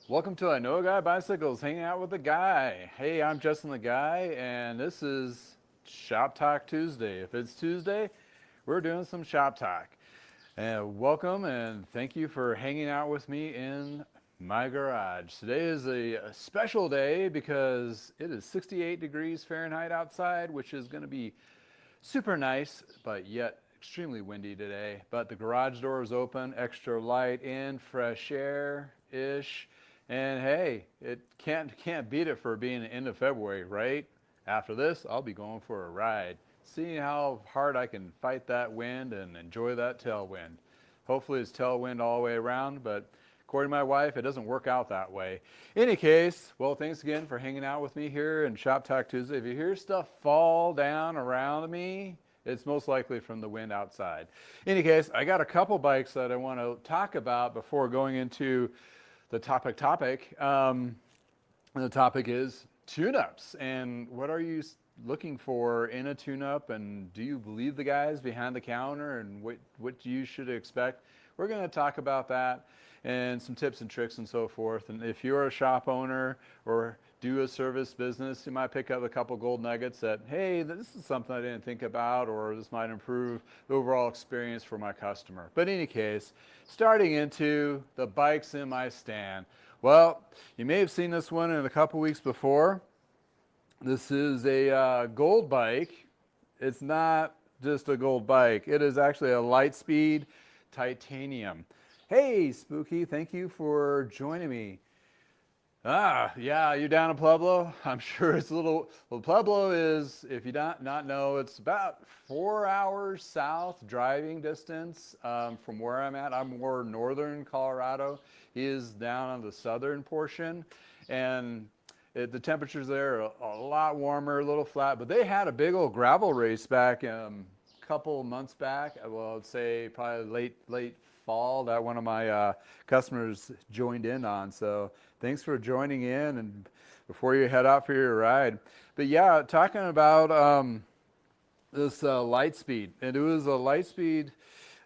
Welcome to I Know a Guy Bicycles, hanging out with the guy. Hey, I'm Justin the Guy, and this is Shop Talk Tuesday. If it's Tuesday, we're doing some shop talk. And welcome and thank you for hanging out with me in my garage. Today is a special day because it is 68 degrees Fahrenheit outside, which is going to be super nice, but yet extremely windy today. But the garage door is open, extra light in, fresh air-ish. And hey, it can't beat it for being the end of February, right? After this, I'll be going for a ride, seeing how hard I can fight that wind and enjoy that tailwind. Hopefully it's tailwind all the way around, but according to my wife, it doesn't work out that way. Any case, well, thanks again for hanging out with me here in Shop Talk Tuesday. If you hear stuff fall down around me, it's most likely from the wind outside. Any case, I got a couple bikes that I want to talk about before going into the topic. And the topic is tune-ups. And what are you looking for in a tune-up? And do you believe the guys behind the counter and what you should expect? We're going to talk about that and some tips and tricks and so forth. And if you're a shop owner or do a service business, you might pick up a couple gold nuggets that, hey, this is something I didn't think about, or this might improve the overall experience for my customer. But in any case, starting into the bikes in my stand. Well, you may have seen this one in a couple weeks before. This is a gold bike. It's not just a gold bike. It is actually a Lightspeed titanium. Hey, Spooky, thank you for joining me. Yeah, you down in Pueblo? I'm sure it's a little, well, Pueblo is, if you not know, it's about 4 hours south driving distance from where I'm at. I'm more northern Colorado. He is down on the southern portion. And the temperatures there are a lot warmer, a little flat, but they had a big old gravel race back a couple months back. Well, I'd say probably late fall that one of my customers joined in on. So thanks for joining in and before you head out for your ride. But yeah, talking about this Lightspeed. And it was a Lightspeed,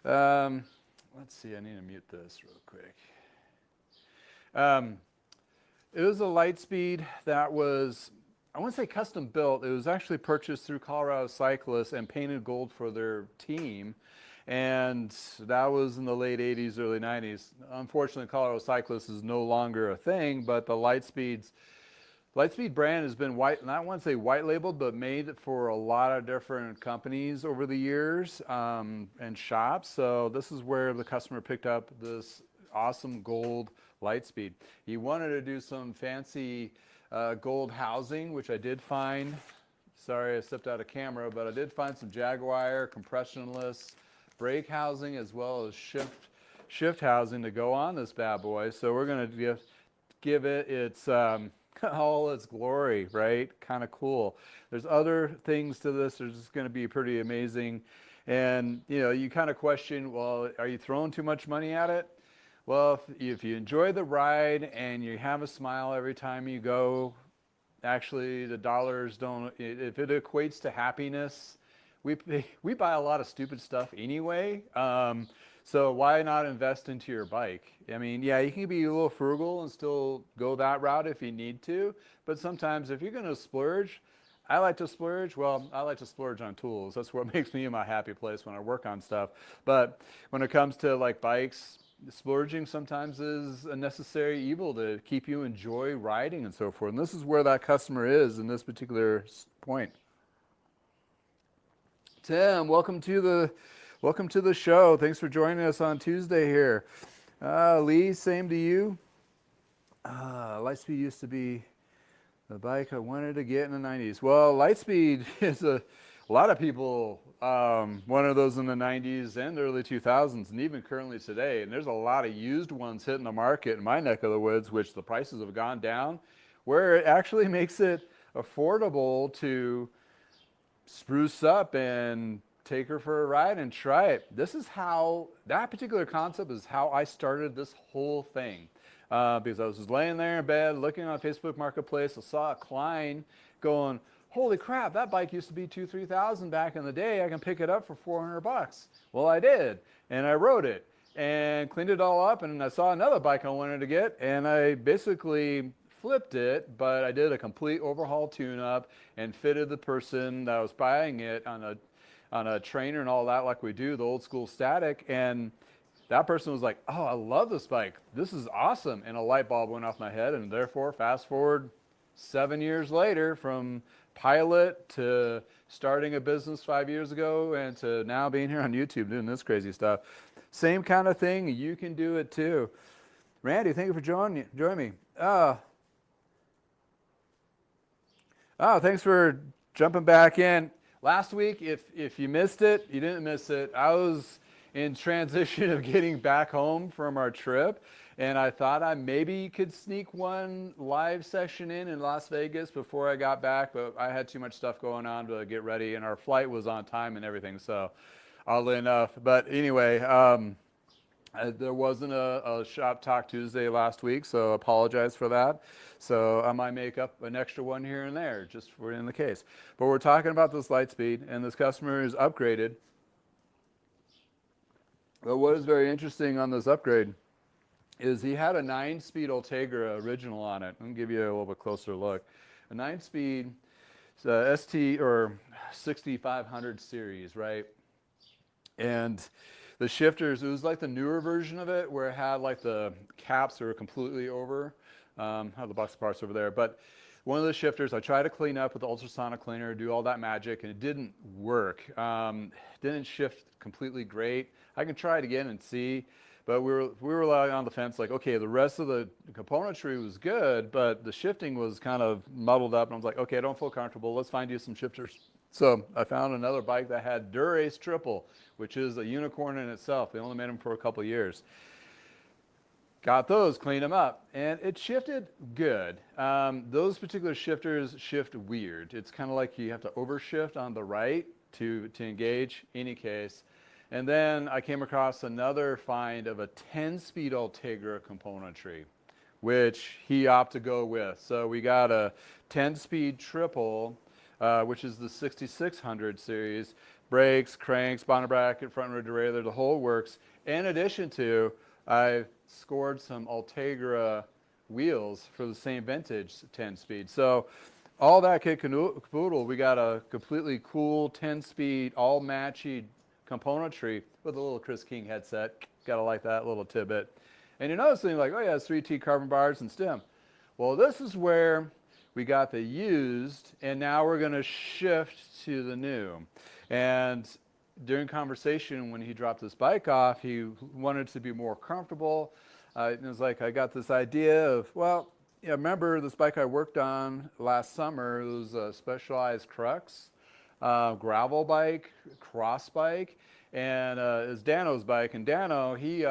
let's see, I need to mute this real quick. It was a Lightspeed that was, I wouldn't say custom built. It was actually purchased through Colorado Cyclists and painted gold for their team. And that was in the late 80s, early 90s. Unfortunately, Colorado Cyclists is no longer a thing, but the Lightspeed brand has been not want to say white labeled, but made for a lot of different companies over the years and shops. So this is where the customer picked up this awesome gold Lightspeed. He wanted to do some fancy gold housing, which I did find. Sorry, I stepped out of camera, but I did find some Jaguar compressionless brake housing as well as shift housing to go on this bad boy. So we're going to give it its all its glory, right? Kind of cool. There's other things to this. There's just going to be pretty amazing. And you know, you kind of question, well, are you throwing too much money at it? Well, if you enjoy the ride and you have a smile every time you go, actually the dollars don't, if it equates to happiness, we buy a lot of stupid stuff anyway. So why not invest into your bike? I mean, yeah, you can be a little frugal and still go that route if you need to. But sometimes if you're going to splurge, I like to splurge. Well, I like to splurge on tools. That's what makes me in my happy place when I work on stuff. But when it comes to like bikes, splurging sometimes is a necessary evil to keep you enjoy riding and so forth. And this is where that customer is in this particular point. Tim, welcome to the show. Thanks for joining us on Tuesday here. Lee, same to you. Lightspeed used to be the bike I wanted to get in the 90s. Well, Lightspeed is a lot of people wanted those in the 90s and early 2000s, and even currently today. And there's a lot of used ones hitting the market in my neck of the woods, which the prices have gone down, where it actually makes it affordable to spruce up and take her for a ride and try it. This is how, that particular concept is how I started this whole thing. Because I was just laying there in bed looking on Facebook Marketplace. I saw a Klein going, holy crap, that bike used to be $2,000-3,000 back in the day. I can pick it up for $400. Well, I did, and I rode it. and cleaned it all up, and I saw another bike I wanted to get, and I basically flipped it, but I did a complete overhaul tune-up and fitted the person that was buying it on a trainer and all that, like we do, the old school static. And that person was like, oh, I love this bike. This is awesome. And a light bulb went off my head, and therefore, fast forward 7 years later, from pilot to starting a business 5 years ago and to now being here on YouTube doing this crazy stuff. Same kind of thing. You can do it too. Randy, thank you for joining me. Thanks for jumping back in. Last week, if you missed it, you didn't miss it. I was in transition of getting back home from our trip, and I thought I maybe could sneak one live session in Las Vegas before I got back, but I had too much stuff going on to get ready, and our flight was on time and everything, so oddly enough. But anyway, there wasn't a Shop Talk Tuesday last week, so apologize for that. So I might make up an extra one here and there, just for in the case. But we're talking about this Lightspeed, and this customer is upgraded. But what is very interesting on this upgrade is he had a 9-speed Ultegra original on it. Let me give you a little bit closer look. A 9-speed ST or 6500 series, right? And the shifters, it was like the newer version of it where it had like the caps that were completely over. I have the box of parts over there. But one of the shifters, I tried to clean up with the ultrasonic cleaner, do all that magic, and it didn't work. Didn't shift completely great. I can try it again and see. But we were lying on the fence like, okay, the rest of the componentry was good, but the shifting was kind of muddled up. And I was like, okay, I don't feel comfortable. Let's find you some shifters. So I found another bike that had Dura-Ace triple, which is a unicorn in itself. They only made them for a couple of years. Got those, cleaned them up, and it shifted good. Those particular shifters shift weird. It's kind of like you have to overshift on the right to engage, any case. And then I came across another find of a 10-speed Ultegra componentry, which he opted to go with. So we got a 10-speed triple, which is the 6600 series, brakes, cranks, bonnet bracket, front and rear derailleur, the whole works. In addition to, I scored some Ultegra wheels for the same vintage 10-speed. So all that kit caboodle, we got a completely cool 10-speed, all matchy componentry with a little Chris King headset. Gotta like that little tidbit. And you're noticing like, oh yeah, it's 3T carbon bars and stem. Well, this is where we got the used, and now we're gonna shift to the new. And during conversation, when he dropped this bike off, he wanted to be more comfortable. It was like, I got this idea of, well, yeah, remember this bike I worked on last summer? It was a Specialized Crux, gravel bike, cross bike, and it's Dano's bike. And Dano, he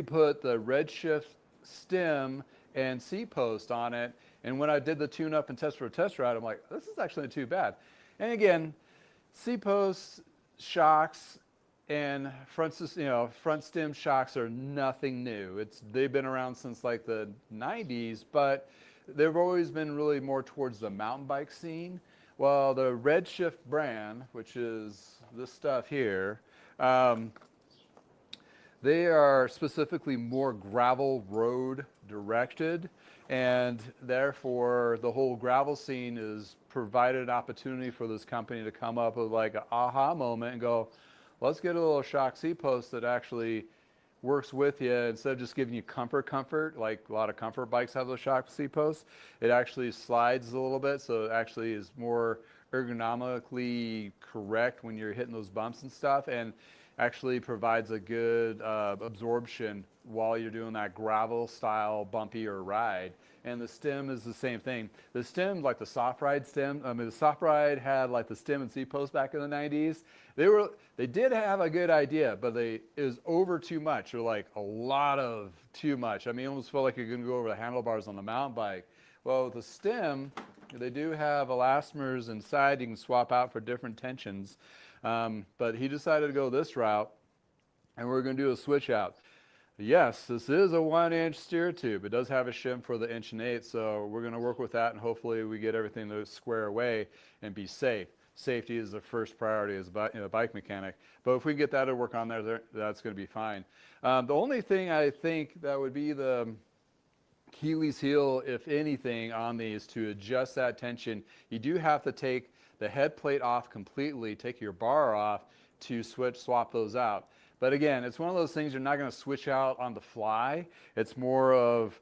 put the Redshift stem and seat post on it. And when I did the tune-up and test for a test ride, I'm like, this is actually not too bad. And again, seat posts, shocks, and front stem shocks are nothing new. They've been around since like the 90s, but they've always been really more towards the mountain bike scene. Well, the Redshift brand, which is this stuff here, they are specifically more gravel road directed, and therefore the whole gravel scene is provided an opportunity for this company to come up with like an aha moment and go, let's get a little shock seat post that actually works with you. Instead of just giving you comfort, like a lot of comfort bikes have those shock seat posts, it actually slides a little bit, so it actually is more ergonomically correct when you're hitting those bumps and stuff, and actually provides a good absorption while you're doing that gravel style bumpier ride. And the stem is the same thing. The stem, like the soft ride stem, I mean the soft ride had like the stem and seat post back in the 90s. They did have a good idea, but it was over too much, or like a lot of too much. I mean, it almost felt like you're gonna go over the handlebars on the mountain bike. Well, with the stem, they do have elastomers inside you can swap out for different tensions. But he decided to go this route, and we're going to do a switch out. Yes, this is a 1-inch steer tube. It does have a shim for the 1.8 inch, so we're going to work with that, and hopefully we get everything to square away and be safe. safety is the first priority as a bike mechanic. But if we can get that to work on there, that's going to be fine. The only thing I think that would be the Achilles heel, if anything, on these to adjust that tension, you do have to take the head plate off completely, take your bar off to swap those out. But again, it's one of those things you're not going to switch out on the fly. It's more of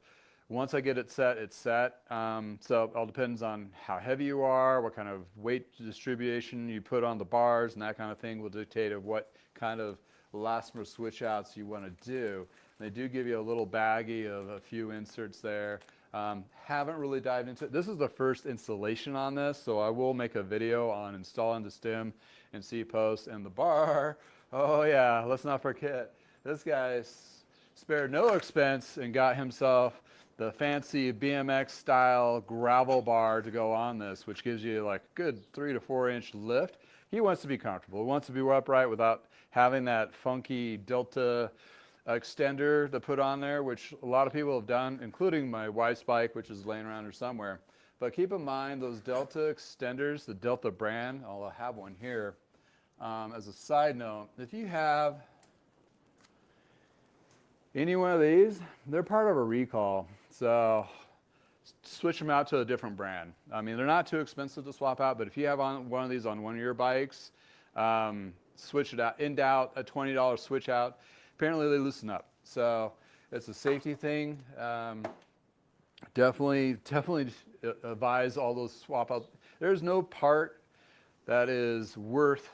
once I get it set, it's set. So it all depends on how heavy you are, what kind of weight distribution you put on the bars, and that kind of thing will dictate of what kind of elastomer switch outs you want to do. They do give you a little baggie of a few inserts there. Haven't really dived into it. This is the first installation on this, so I will make a video on installing the stem and C-post and the bar. Oh yeah, let's not forget, this guy spared no expense and got himself the fancy BMX style gravel bar to go on this, which gives you like a good 3 to 4 inch lift. He wants to be comfortable. He wants to be upright without having that funky Delta extender to put on there, which a lot of people have done, including my wife's bike, which is laying around here somewhere. But keep in mind those Delta extenders, the Delta brand, I'll have one here. As a side note, if you have any one of these, they're part of a recall. So switch them out to a different brand. I mean, they're not too expensive to swap out, but if you have one of these on one of your bikes, switch it out. In doubt, a $20 switch out. Apparently they loosen up. So it's a safety thing. Definitely advise all those swap out. There's no part that is worth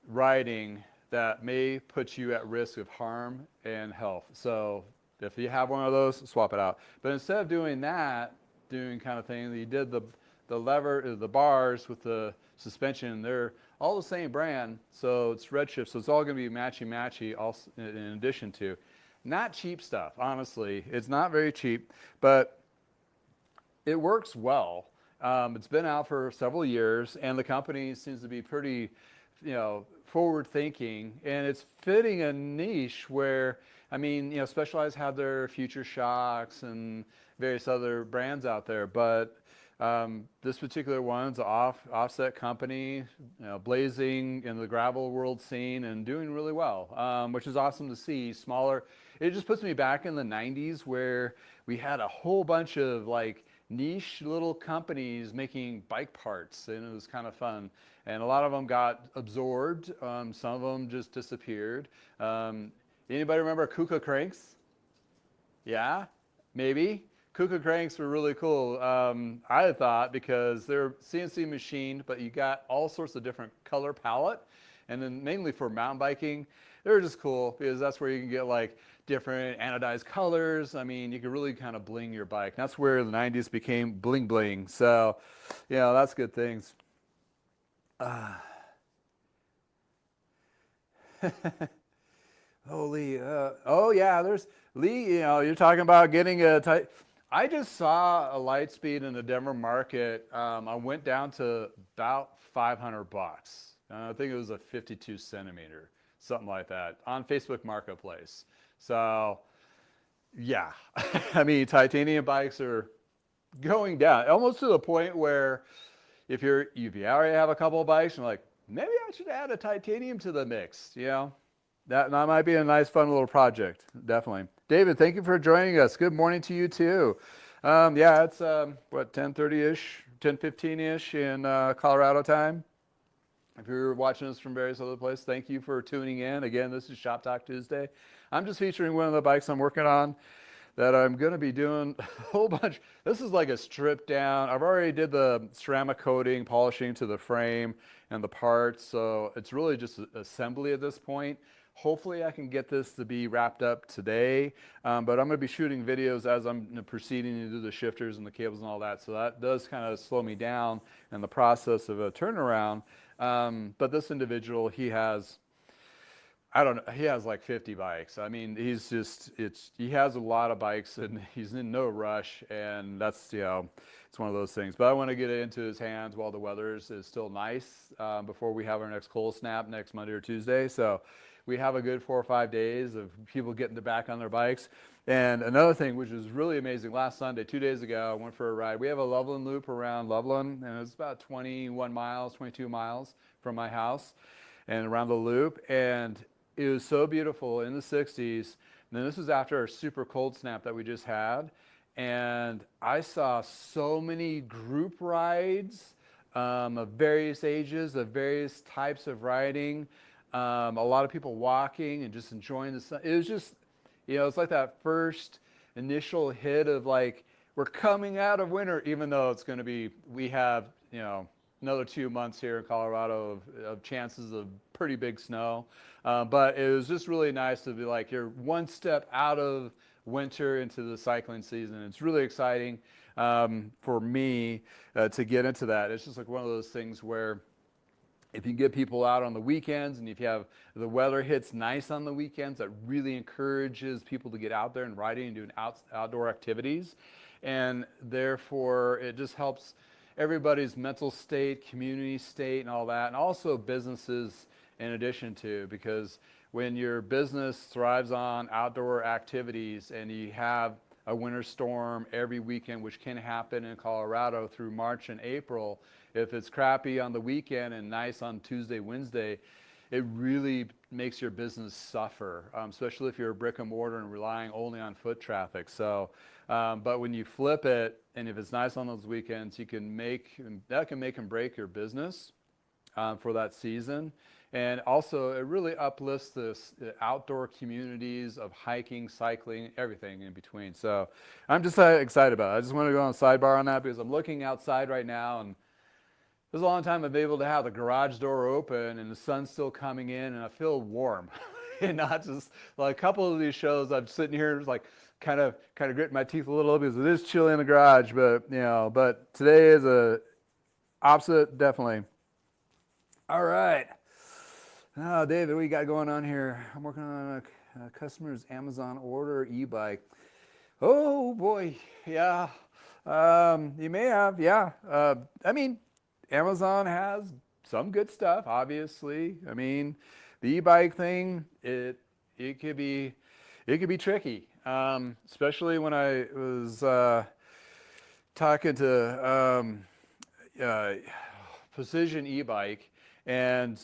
riding that may put you at risk of harm and health. So if you have one of those, swap it out. But instead of doing that, doing kind of thing, you did the bars with the suspension. They're all the same brand, so it's Redshift, so it's all going to be matchy also in addition to. Not cheap stuff, honestly. It's not very cheap, but it works well. It's been out for several years, and the company seems to be pretty, forward thinking, and it's fitting a niche where, I mean, Specialized have their Future Shocks and various other brands out there, but this particular one's an offset company, blazing in the gravel world scene and doing really well, which is awesome to see. Smaller, it just puts me back in the 90s where we had a whole bunch of like niche little companies making bike parts, and it was kind of fun. And a lot of them got absorbed. Some of them just disappeared. Anybody remember Kuka cranks? Yeah, maybe. Kuka cranks were really cool, I thought, because they're CNC machined, but you got all sorts of different color palette. And then mainly for mountain biking, they're just cool because that's where you can get like different anodized colors. I mean, you can really kind of bling your bike. That's where the 90s became bling bling. So, that's good things. Holy, oh yeah, there's Lee, you're talking about getting a tight. I just saw a Lightspeed in the Denver market. I went down to about $500. I think it was a 52 centimeter, something like that, on Facebook Marketplace. So, yeah, I mean, titanium bikes are going down almost to the point where if you already have a couple of bikes, you're like, maybe I should add a titanium to the mix. That might be a nice, fun little project. Definitely. David, thank you for joining us. Good morning to you too. Yeah, it's what, 10:30-ish, 10:15-ish in Colorado time. If you're watching us from various other places, thank you for tuning in. Again, this is Shop Talk Tuesday. I'm just featuring one of the bikes I'm working on that I'm going to be doing a whole bunch. This is like a strip down. I've already did the ceramic coating, polishing to the frame and the parts. So it's really just assembly at this point. Hopefully I can get this to be wrapped up today, but I'm going to be shooting videos as I'm proceeding to do the shifters and the cables and all that. So that does kind of slow me down in the process of a turnaround. But this individual, he has like 50 bikes. I mean, he has a lot of bikes and he's in no rush, and that's, it's one of those things. But I want to get it into his hands while the weather is still nice, before we have our next cold snap next Monday or Tuesday. So we have a good 4 or 5 days of people getting back on their bikes. And another thing, which is really amazing, last Sunday, 2 days ago, I went for a ride. We have a Loveland loop around Loveland, and it's about 21 miles, 22 miles from my house and around the loop. And it was so beautiful in the 60s. And then this was after our super cold snap that we just had. And I saw so many group rides of various ages, of various types of riding. A lot of people walking and just enjoying the sun. It was just, it's like that first initial hit of like, we're coming out of winter, even though it's going to be, we have, another 2 months here in Colorado of chances of pretty big snow. But it was just really nice to be like, you're one step out of winter into the cycling season. It's really exciting for me to get into that. It's just like one of those things where if you get people out on the weekends, and if you have the weather hits nice on the weekends, that really encourages people to get out there and riding and doing outdoor activities. And therefore, it just helps everybody's mental state, community state, and all that, and also businesses in addition to, because when your business thrives on outdoor activities and you have a winter storm every weekend, which can happen in Colorado through March and April, if it's crappy on the weekend and nice on Tuesday, Wednesday, it really makes your business suffer, especially if you're a brick and mortar and relying only on foot traffic. So, but when you flip it, and if it's nice on those weekends, that can make and break your business for that season. And also, it really uplifts the outdoor communities of hiking, cycling, everything in between. So I'm just excited about it. I just want to go on a sidebar on that because I'm looking outside right now, and there's a long time I've been able to have the garage door open and the sun's still coming in, and I feel warm. And not just like a couple of these shows, I'm sitting here like kind of gritting my teeth a little because it is chilly in the garage. But but today is a opposite, definitely. All right. Oh, David, what you got going on here? I'm working on a customer's Amazon order e-bike. Oh boy, yeah. You may have, yeah. I mean, Amazon has some good stuff, obviously. I mean, the e-bike thing, it could be tricky, especially when I was talking to Precision e-bike, and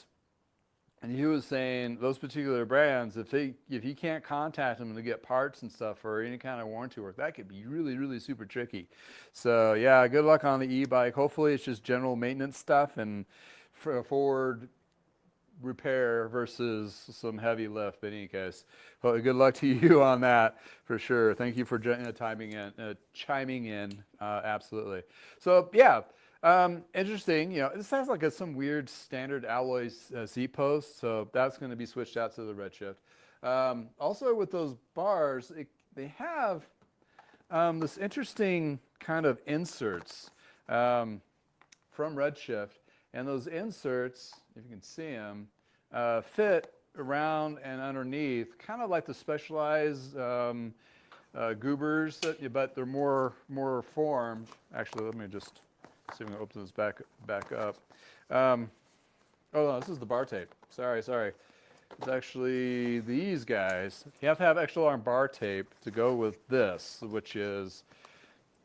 he was saying those particular brands, if you can't contact them to get parts and stuff or any kind of warranty work, that could be really, really super tricky. So yeah, good luck on the e-bike. Hopefully it's just general maintenance stuff and forward repair versus some heavy lift. But in any case, well, good luck to you on that for sure. Thank you for chiming in. Absolutely. So yeah. Interesting, it sounds like some weird standard alloy seat post, so that's going to be switched out to the Redshift. Also with those bars, they have this interesting kind of inserts from Redshift, and those inserts, if you can see them, fit around and underneath, kind of like the Specialized goobers, but they're more formed. Actually, let me just see if we can open this back up. Oh no, this is the bar tape. Sorry. It's actually these guys. You have to have extra long bar tape to go with this, which is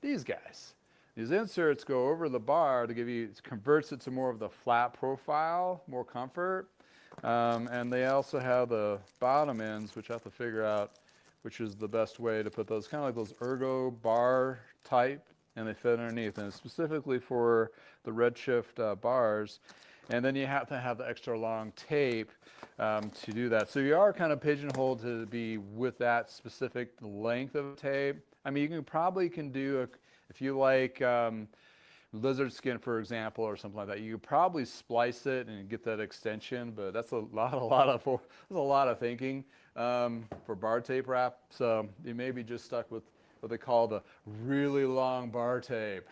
these guys. These inserts go over the bar to it converts it to more of the flat profile, more comfort. And they also have the bottom ends, which I have to figure out which is the best way to put those, kind of like those ergo bar type, and they fit underneath, and it's specifically for the Redshift bars. And then you have to have the extra long tape to do that. So you are kind of pigeonholed to be with that specific length of tape. I mean, you probably can do, if you like lizard skin, for example, or something like that, you could probably splice it and get that extension, but that's a lot of thinking for bar tape wrap. So you may be just stuck with what they call the really long bar tape.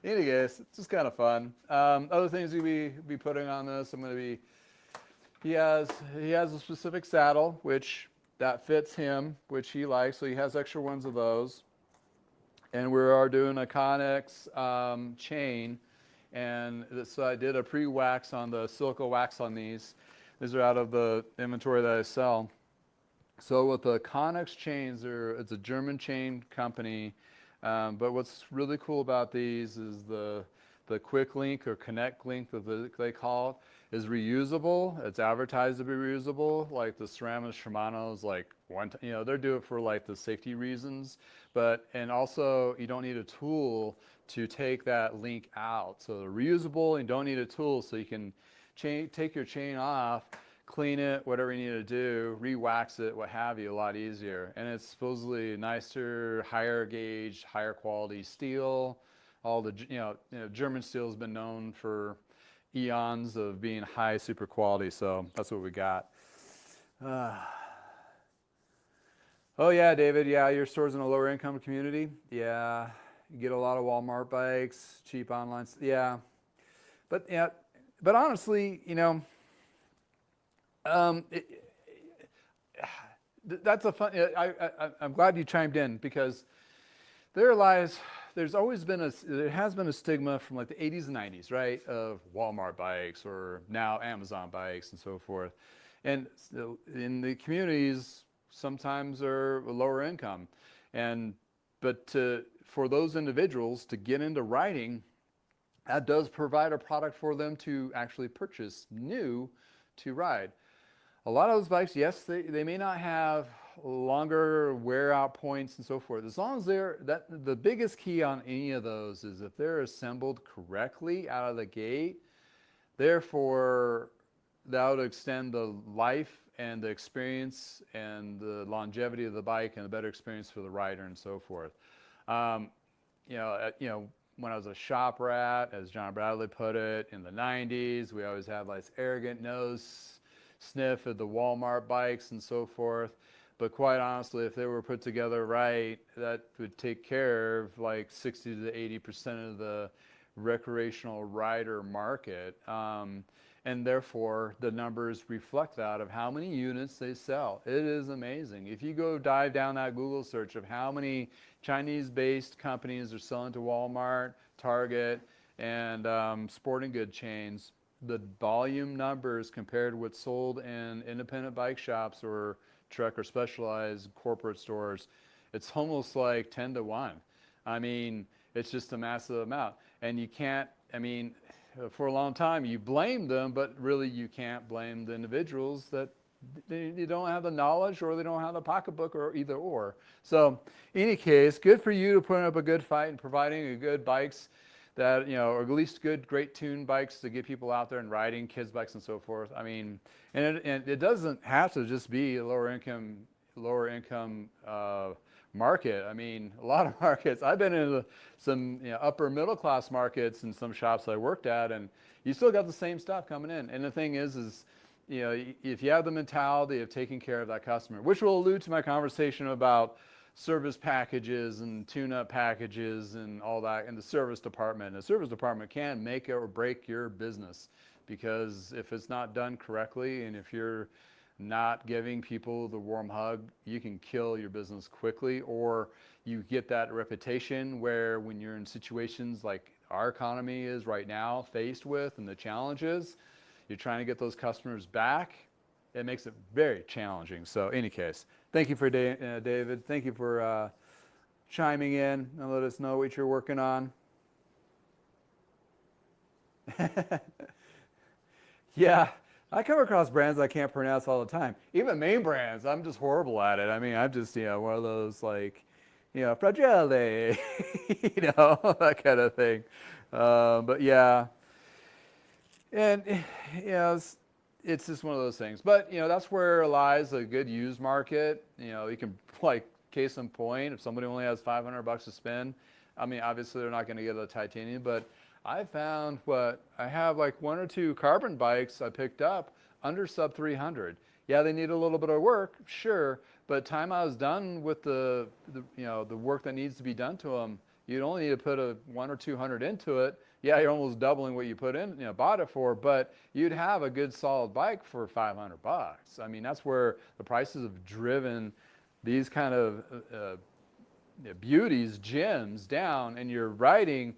In any case, it's just kind of fun. Other things you'll be putting on this, he has a specific saddle, which that fits him, which he likes, so he has extra ones of those. And we are doing a Connex chain, and so I did a pre-wax on the silica wax on these. These are out of the inventory that I sell. So with the Connex chains, it's a German chain company, but what's really cool about these is the quick link or connect link that they call it is reusable. It's advertised to be reusable, like the Ceramics Shimano's, like they do it for like the safety reasons, and also you don't need a tool to take that link out. So they're reusable and you don't need a tool, so you can take your chain off, clean it, whatever you need to do, re-wax it, what have you, a lot easier. And it's supposedly nicer, higher gauge, higher quality steel. All the, German steel has been known for eons of being high super quality, so that's what we got. Oh yeah, David, yeah, your store's in a lower income community. Yeah, you get a lot of Walmart bikes, cheap online, yeah. But honestly, that's a fun. I'm glad you chimed in, because there has been a stigma from like the 80s and 90s, right, of Walmart bikes or now Amazon bikes and so forth. And in the communities, sometimes are lower income, but for those individuals to get into riding, that does provide a product for them to actually purchase new to ride. A lot of those bikes, yes, they may not have longer wear out points and so forth. As long as the biggest key on any of those is if they're assembled correctly out of the gate, therefore that would extend the life and the experience and the longevity of the bike and a better experience for the rider and so forth. When I was a shop rat, as John Bradley put it, in the 90s, we always had like arrogant nose sniff at the Walmart bikes and so forth. But quite honestly, if they were put together right, that would take care of like 60 to 80% of the recreational rider market. And therefore, the numbers reflect that of how many units they sell. It is amazing. If you go dive down that Google search of how many Chinese-based companies are selling to Walmart, Target, and sporting good chains, the volume numbers compared to what's sold in independent bike shops or truck or specialized corporate stores, it's almost like 10 to 1. I mean, it's just a massive amount. And you can't, for a long time you blame them, but really you can't blame the individuals that they don't have the knowledge or they don't have the pocketbook or either or. So in any case, good for you to put up a good fight and providing a good bikes that, or at least good, great tuned bikes to get people out there and riding, kids bikes and so forth. And it doesn't have to just be a lower income market. A lot of markets. I've been in some upper middle class markets in some shops I worked at, and you still got the same stuff coming in. And the thing is if you have the mentality of taking care of that customer, which will allude to my conversation about service packages and tune-up packages and all that in the service department. The service department can make or break your business, because if it's not done correctly and if you're not giving people the warm hug, you can kill your business quickly, or you get that reputation where when you're in situations like our economy is right now faced with and the challenges, you're trying to get those customers back. It makes it very challenging. So in any case, thank you for David. Thank you for chiming in and let us know what you're working on. Yeah, I come across brands I can't pronounce all the time. Even main brands, I'm just horrible at it. I'm just, one of those like, fragile, that kind of thing. But yeah, and it's just one of those things. But that's where lies a good used market. You can, like, case in point, if somebody only has $500 to spend, obviously they're not going to get a titanium, but I found I have like 1 or 2 carbon bikes I picked up under sub 300. Yeah, they need a little bit of work, sure, but time I was done with the work that needs to be done to them, you'd only need to put a 100 or 200 into it. Yeah, you're almost doubling what you put in, bought it for, but you'd have a good solid bike for $500. That's where the prices have driven these kind of beauties, gems down, and you're riding.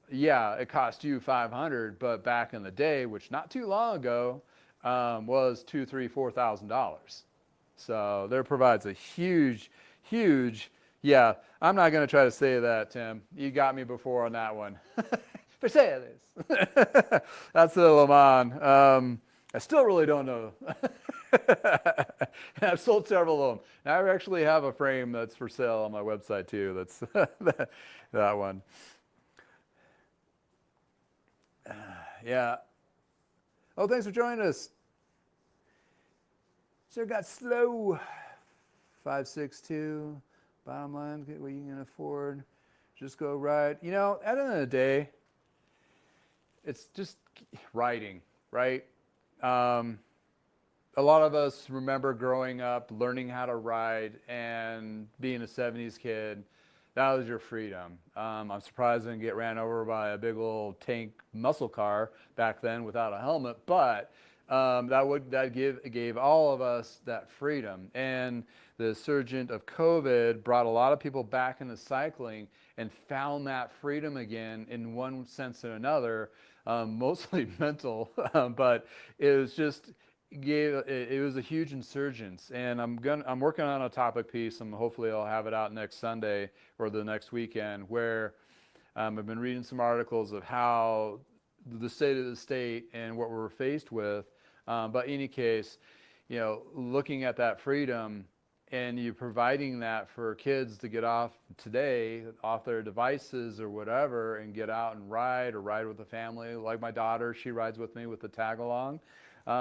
Yeah, it cost you $500, but back in the day, which not too long ago, was $2,000, $3,000, $4,000. So there provides a huge, huge. Yeah, I'm not going to try to say that, Tim. You got me before on that one. For sale is. That's the Le Mans. I still really don't know. I've sold several of them. Now I actually have a frame that's for sale on my website too. That's that one. Yeah. Oh, thanks for joining us. Sir got slow. 562. Bottom line, get what you can afford. Just go ride. You know, at the end of the day, it's just riding, right? A lot of us remember growing up, learning how to ride, and being a 70s kid. That was your freedom. I'm surprised I didn't get ran over by a big old tank muscle car back then without a helmet, but that gave all of us that freedom. And the surgent of COVID brought a lot of people back into cycling and found that freedom again in one sense or another, mostly mental, but it was just it was a huge insurgence. And I'm working on a topic piece, and hopefully I'll have it out next Sunday or the next weekend, where I've been reading some articles of how the state of the state and what we're faced with. But in any case, you know, looking at that freedom and you providing that for kids to get off today, off their devices or whatever, and get out and ride or ride with the family. Like my daughter, she rides with me with the tag along.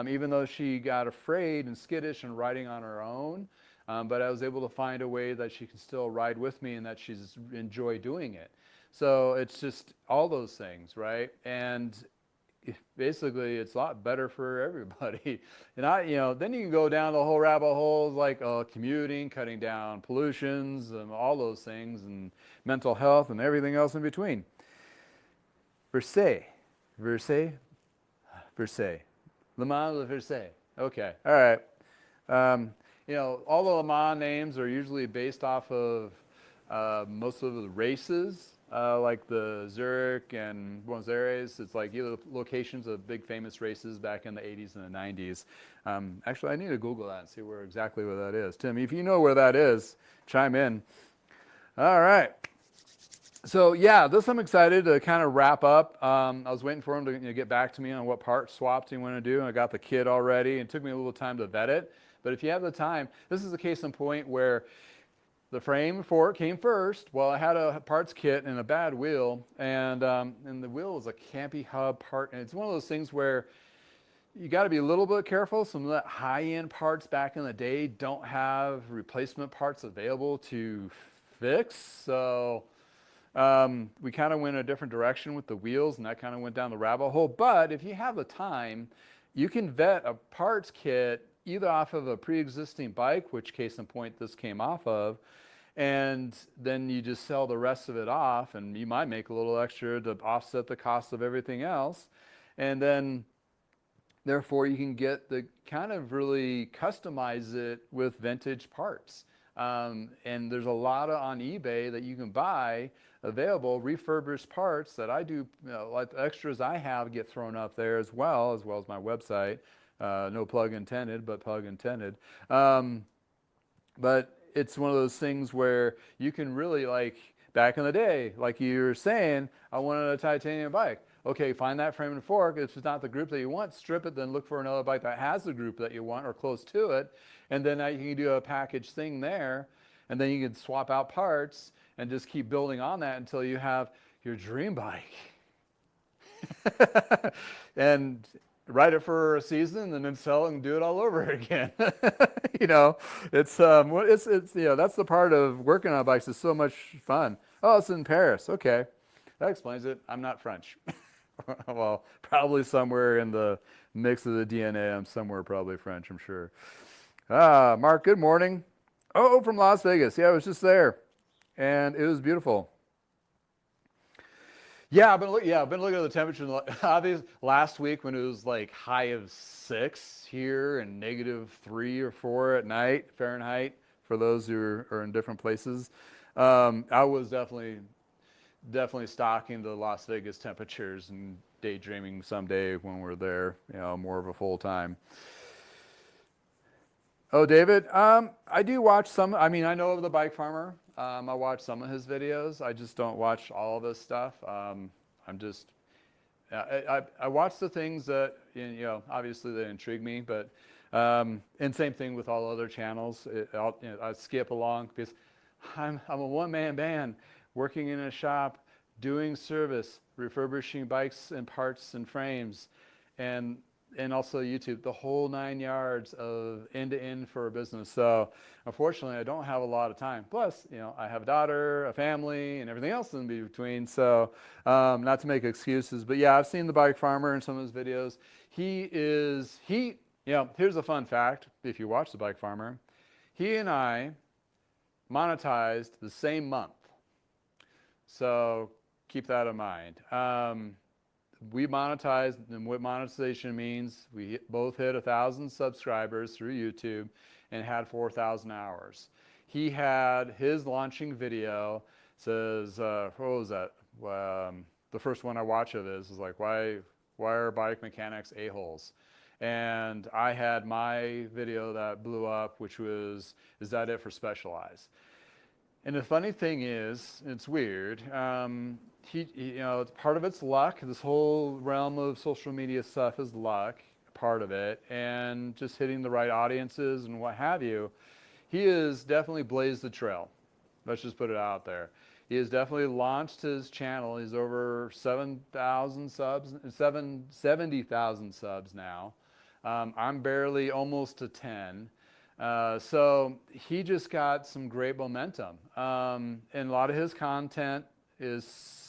Even though she got afraid and skittish and riding on her own, but I was able to find a way that she can still ride with me and that she's enjoy doing it. So it's just all those things, right? And basically it's a lot better for everybody. And you know, then you can go down the whole rabbit holes like commuting, cutting down pollutions, and all those things, and mental health and everything else in between. Versailles. Le Mans de Versailles. Okay, all right. You know, all the Le Mans names are usually based off of most of the races. Like the Zurich and Buenos Aires, it's like either locations of big famous races back in the 80s and the 90s. Actually, I need to Google that and see exactly where that is. Tim, if you know where that is, chime in. All right. So yeah, I'm excited to kind of wrap up. I was waiting for him to get back to me on what part swaps he want to do, and I got the kit already. It took me a little time to vet it, but if you have the time, this is a case in point where the frame for it came first. Well, I had a parts kit and a bad wheel, and the wheel was a Campy Hub part, and it's one of those things where you got to be a little bit careful. Some of that high-end parts back in the day don't have replacement parts available to fix, so we kind of went a different direction with the wheels, and that kind of went down the rabbit hole. But if you have the time, you can vet a parts kit either off of a pre-existing bike, which case in point this came off of, and then you just sell the rest of it off, and you might make a little extra to offset the cost of everything else. And then therefore you can get the kind of really customize it with vintage parts. And there's a lot on eBay that you can buy available refurbished parts that I do, you know, like the extras I have get thrown up there as well as my website. No plug intended, but plug intended. But it's one of those things where you can really, like back in the day, like you were saying, I wanted a titanium bike. Okay, find that frame and fork. If it's not the group that you want, strip it, then look for another bike that has the group that you want or close to it. And then you can do a package thing there. And then you can swap out parts and just keep building on that until you have your dream bike. And ride it for a season and then sell it and do it all over again. You know, it's you know, that's the part of working on bikes is so much fun. Oh, it's in Paris. Okay, that explains it. I'm not French. Well, probably somewhere in the mix of the DNA, I'm somewhere probably French, I'm sure. Mark, good morning. Oh, from Las Vegas. Yeah, I was just there, and it was beautiful. Yeah, I've been looking at the temperature. Obviously, last week when it was like high of 6 here and -3 or 4 at night Fahrenheit for those who are in different places. I was definitely definitely stocking the Las Vegas temperatures and daydreaming someday when we're there, you know, more of a full time. Oh, David, I do watch some. I mean, I know of the Bike Farmer. I watch some of his videos. I just don't watch all of his stuff. I'm just, I watch the things that, you know, obviously they intrigue me, but, and same thing with all other channels. You know, I skip along because I'm a one-man band working in a shop, doing service, refurbishing bikes and parts and frames, and also YouTube, the whole 9 yards of end to end for a business. So unfortunately, I don't have a lot of time. Plus, you know, I have a daughter, a family, and everything else in between. So not to make excuses, but yeah, I've seen the Bike Farmer in some of his videos. You know, here's a fun fact. If you watch the Bike Farmer, he and I monetized the same month. So keep that in mind. We monetized, and what monetization means, we both hit 1,000 subscribers through YouTube and had 4,000 hours. He had his launching video, says, what was that? The first one I watch of his is like, why are bike mechanics a-holes? And I had my video that blew up, which was, is that it for Specialized? And the funny thing is, it's weird. You know, part of it's luck. This whole realm of social media stuff is luck, part of it, and just hitting the right audiences and what have you. He has definitely blazed the trail. Let's just put it out there. He has definitely launched his channel. He's over 7,000 subs, 70,000 subs now. I'm barely almost to 10. So he just got some great momentum. And a lot of his content is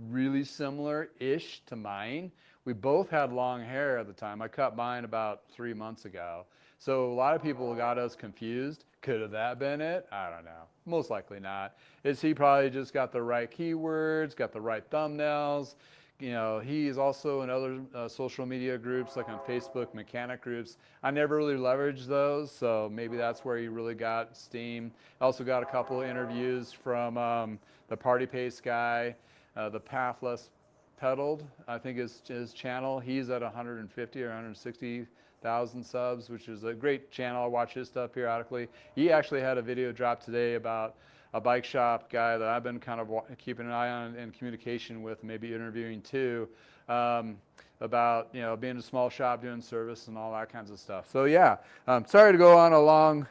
really similar-ish to mine. We both had long hair at the time. I cut mine about 3 months ago. So a lot of people got us confused. Could have that been it? I don't know. Most likely not. He probably just got the right keywords, got the right thumbnails. You know, he's also in other social media groups, like on Facebook, mechanic groups. I never really leveraged those, so maybe that's where he really got steam. I also got a couple of interviews from the Party Pace guy, the Pathless Pedaled, I think is his channel. He's at 150 or 160,000 subs, which is a great channel. I watch his stuff periodically. He actually had a video drop today about a bike shop guy that I've been kind of keeping an eye on and communication with, maybe interviewing too, about, you know, being a small shop, doing service and all that kinds of stuff. So yeah, sorry to go on a long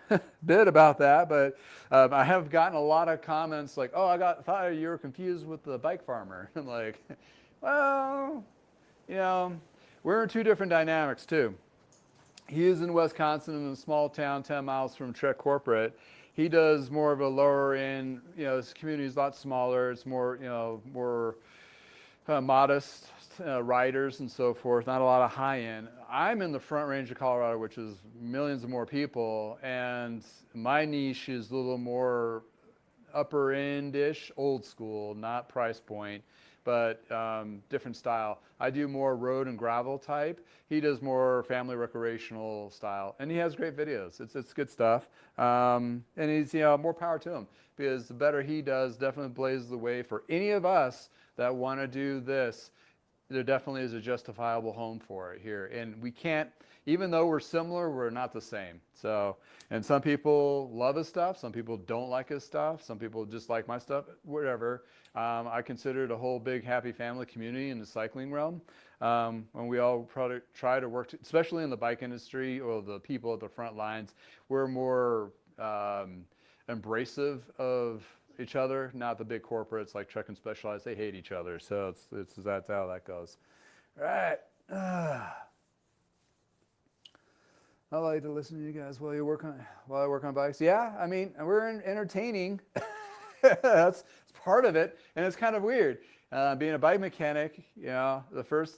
bit about that, but I have gotten a lot of comments like, oh, thought you were confused with the Bike Farmer. I'm like, well, you know, we're in two different dynamics too. He is in Wisconsin in a small town 10 miles from Trek Corporate. He does more of a lower end, you know, his community is a lot smaller. It's more, you know, more modest riders and so forth, not a lot of high end. I'm in the Front Range of Colorado, which is millions of more people, and my niche is a little more upper end-ish, old school, not price point, but different style. I do more road and gravel type. He does more family recreational style, and he has great videos. It's good stuff, and he's, you know, more power to him, because the better he does, definitely blazes the way for any of us that want to do this. There definitely is a justifiable home for it here, and we can't, even though we're similar, we're not the same. So, and some people love his stuff, some people don't like his stuff, some people just like my stuff, whatever. I consider it a whole big happy family community in the cycling realm. When we all probably try to work, especially in the bike industry or the people at the front lines, we're more embracive of each other, not the big corporates like Trek and Specialized. They hate each other, so that's how that goes. All right. I like to listen to you guys while I work on bikes. Yeah, I mean, we're entertaining. That's part of it, and it's kind of weird. Being a bike mechanic, you know,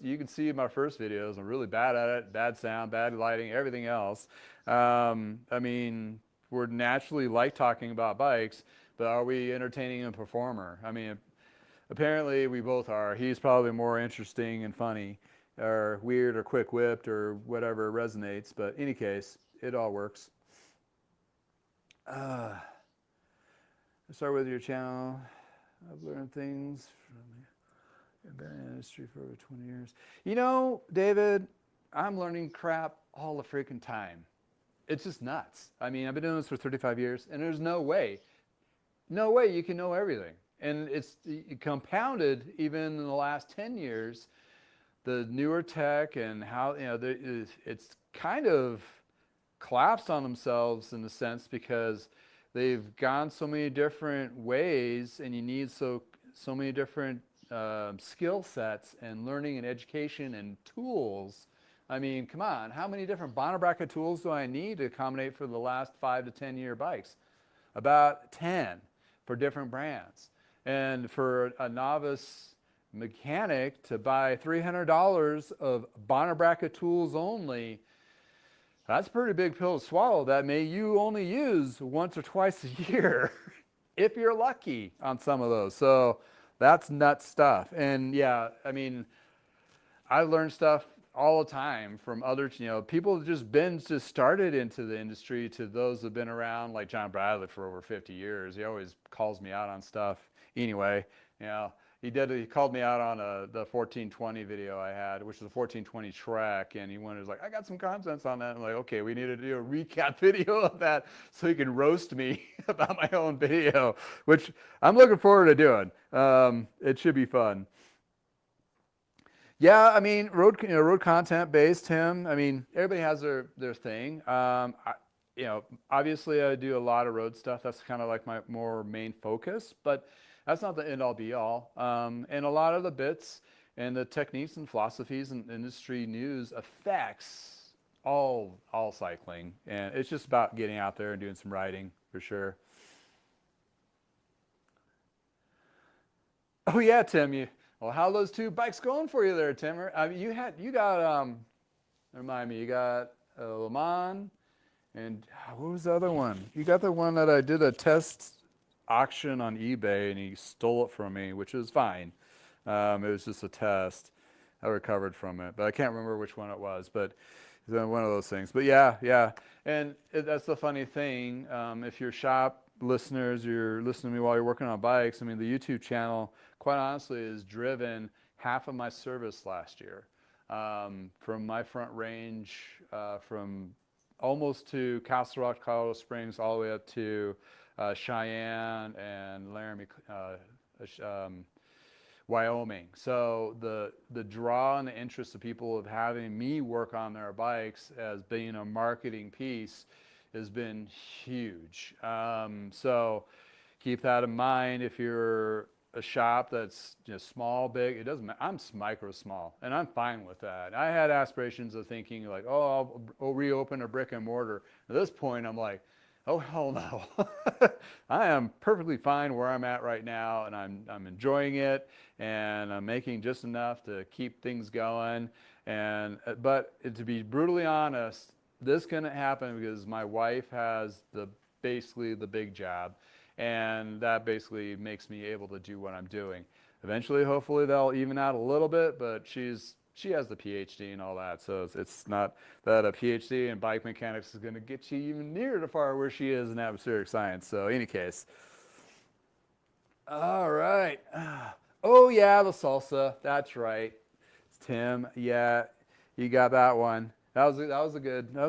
you can see my first videos. I'm really bad at it, bad sound, bad lighting, everything else. I mean, we're naturally like talking about bikes, but are we entertaining a performer? I mean, apparently we both are. He's probably more interesting and funny, or weird, or quick-whipped, or whatever resonates. But in any case, it all works. Start with your channel. I've learned things from the industry for over 20 years. You know, David, I'm learning crap all the freaking time. It's just nuts. I mean, I've been doing this for 35 years, and there's no way you can know everything. And it's compounded even in the last 10 years, the newer tech and how, it's kind of collapsed on themselves in a sense because they've gone so many different ways, and you need so many different skill sets and learning and education and tools. I mean, come on, how many different Bonner bracket tools do I need to accommodate for the last 5 to 10 year bikes? About 10 for different brands. And for a novice mechanic to buy $300 of Bonner bracket tools only, that's a pretty big pill to swallow that you only use once or twice a year, if you're lucky on some of those. So that's nuts stuff. And yeah, I mean, I learn stuff all the time from other, people that just started into the industry to those that have been around, like John Bradley for over 50 years. He always calls me out on stuff. Anyway, he called me out on the 1420 video I had, which is a 1420 Trek, and he was like, I got some contents on that. I'm like, okay, we need to do a recap video of that so he can roast me about my own video, which I'm looking forward to doing. It should be fun. Yeah, I mean, road content based, Tim. I mean, everybody has their thing. Obviously I do a lot of road stuff. That's kind of like my more main focus, but that's not the end all be all. And a lot of the bits and the techniques and philosophies and industry news affects all cycling. And it's just about getting out there and doing some riding for sure. Oh yeah, Tim, well, how are those two bikes going for you there, Tim? I mean, you got, remind me, you got Le Mans, and what was the other one? You got the one that I did a test auction on eBay, and he stole it from me, which is fine. It was just a test. I recovered from it, but I can't remember which one it was, but it's one of those things. But yeah. And that's the funny thing. If you're shop listeners, you're listening to me while you're working on bikes, I mean, the YouTube channel, quite honestly, has driven half of my service last year. From my front range, from almost to Castle Rock, Colorado Springs, all the way up to Cheyenne and Laramie, Wyoming. So the draw and the interest of people of having me work on their bikes as being a marketing piece has been huge. So keep that in mind if you're a shop that's small, big. It doesn't matter. I'm micro small, and I'm fine with that. I had aspirations of thinking like, oh, I'll reopen a brick and mortar. At this point, I'm like, oh hell no. I am perfectly fine where I'm at right now, and I'm enjoying it, and I'm making just enough to keep things going. And but to be brutally honest, this couldn't happen because my wife has basically the big job, and that basically makes me able to do what I'm doing. Eventually, hopefully, they'll even out a little bit, but she has the PhD and all that, so it's not that a PhD in bike mechanics is going to get you even near to far where she is in atmospheric science. So, in any case, all right. Oh yeah, the salsa. That's right, Tim. Yeah, you got that one. That was a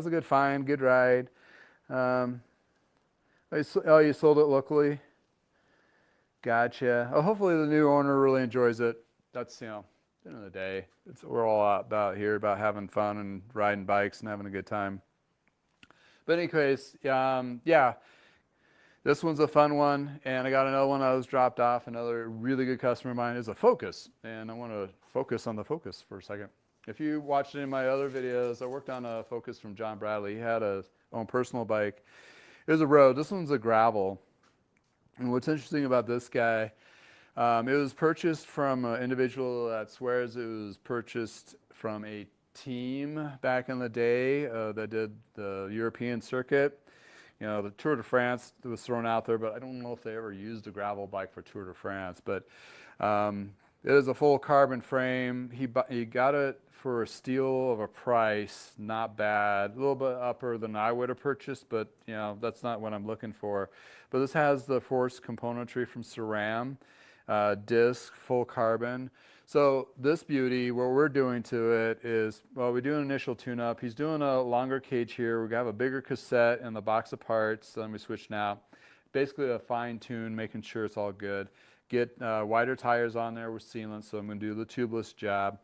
good find, good ride. Oh, you sold it locally? Gotcha. Oh, hopefully the new owner really enjoys it. That's, at the end of the day, we're all about here about having fun and riding bikes and having a good time. But in any case, yeah, this one's a fun one, and I got another one I was dropped off. Another really good customer of mine is a Focus, and I want to focus on the Focus for a second. If you watched any of my other videos, I worked on a Focus from John Bradley. He had his own personal bike. It was a road. This one's a gravel. And what's interesting about this guy, it was purchased from an individual that swears it was purchased from a team back in the day that did the European circuit. The Tour de France was thrown out there, but I don't know if they ever used a gravel bike for Tour de France. But it is a full carbon frame. He got it for a steal of a price, not bad. A little bit upper than I would have purchased, but that's not what I'm looking for. But this has the forced componentry from SRAM. disc, full carbon. So this beauty, what we're doing to it is, well, we do an initial tune-up. He's doing a longer cage here. We have a bigger cassette and the box of parts. So let me switch now. Basically a fine tune, making sure it's all good. Get wider tires on there with sealant, so I'm going to do the tubeless job.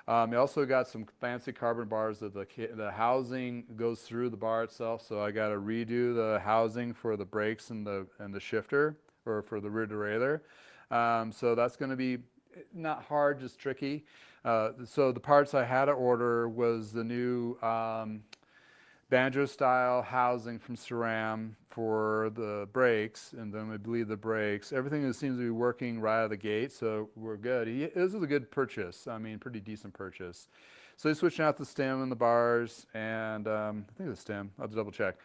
You also got some fancy carbon bars that the housing goes through the bar itself, so I got to redo the housing for the brakes and the shifter, or for the rear derailleur. So that's going to be not hard, just tricky. So the parts I had to order was the new banjo style housing from SRAM for the brakes, and then I believe the brakes. Everything seems to be working right out of the gate, so we're good. This is a good purchase. I mean, pretty decent purchase. So he's switching out the stem and the bars, and I think the stem. I'll have to double check.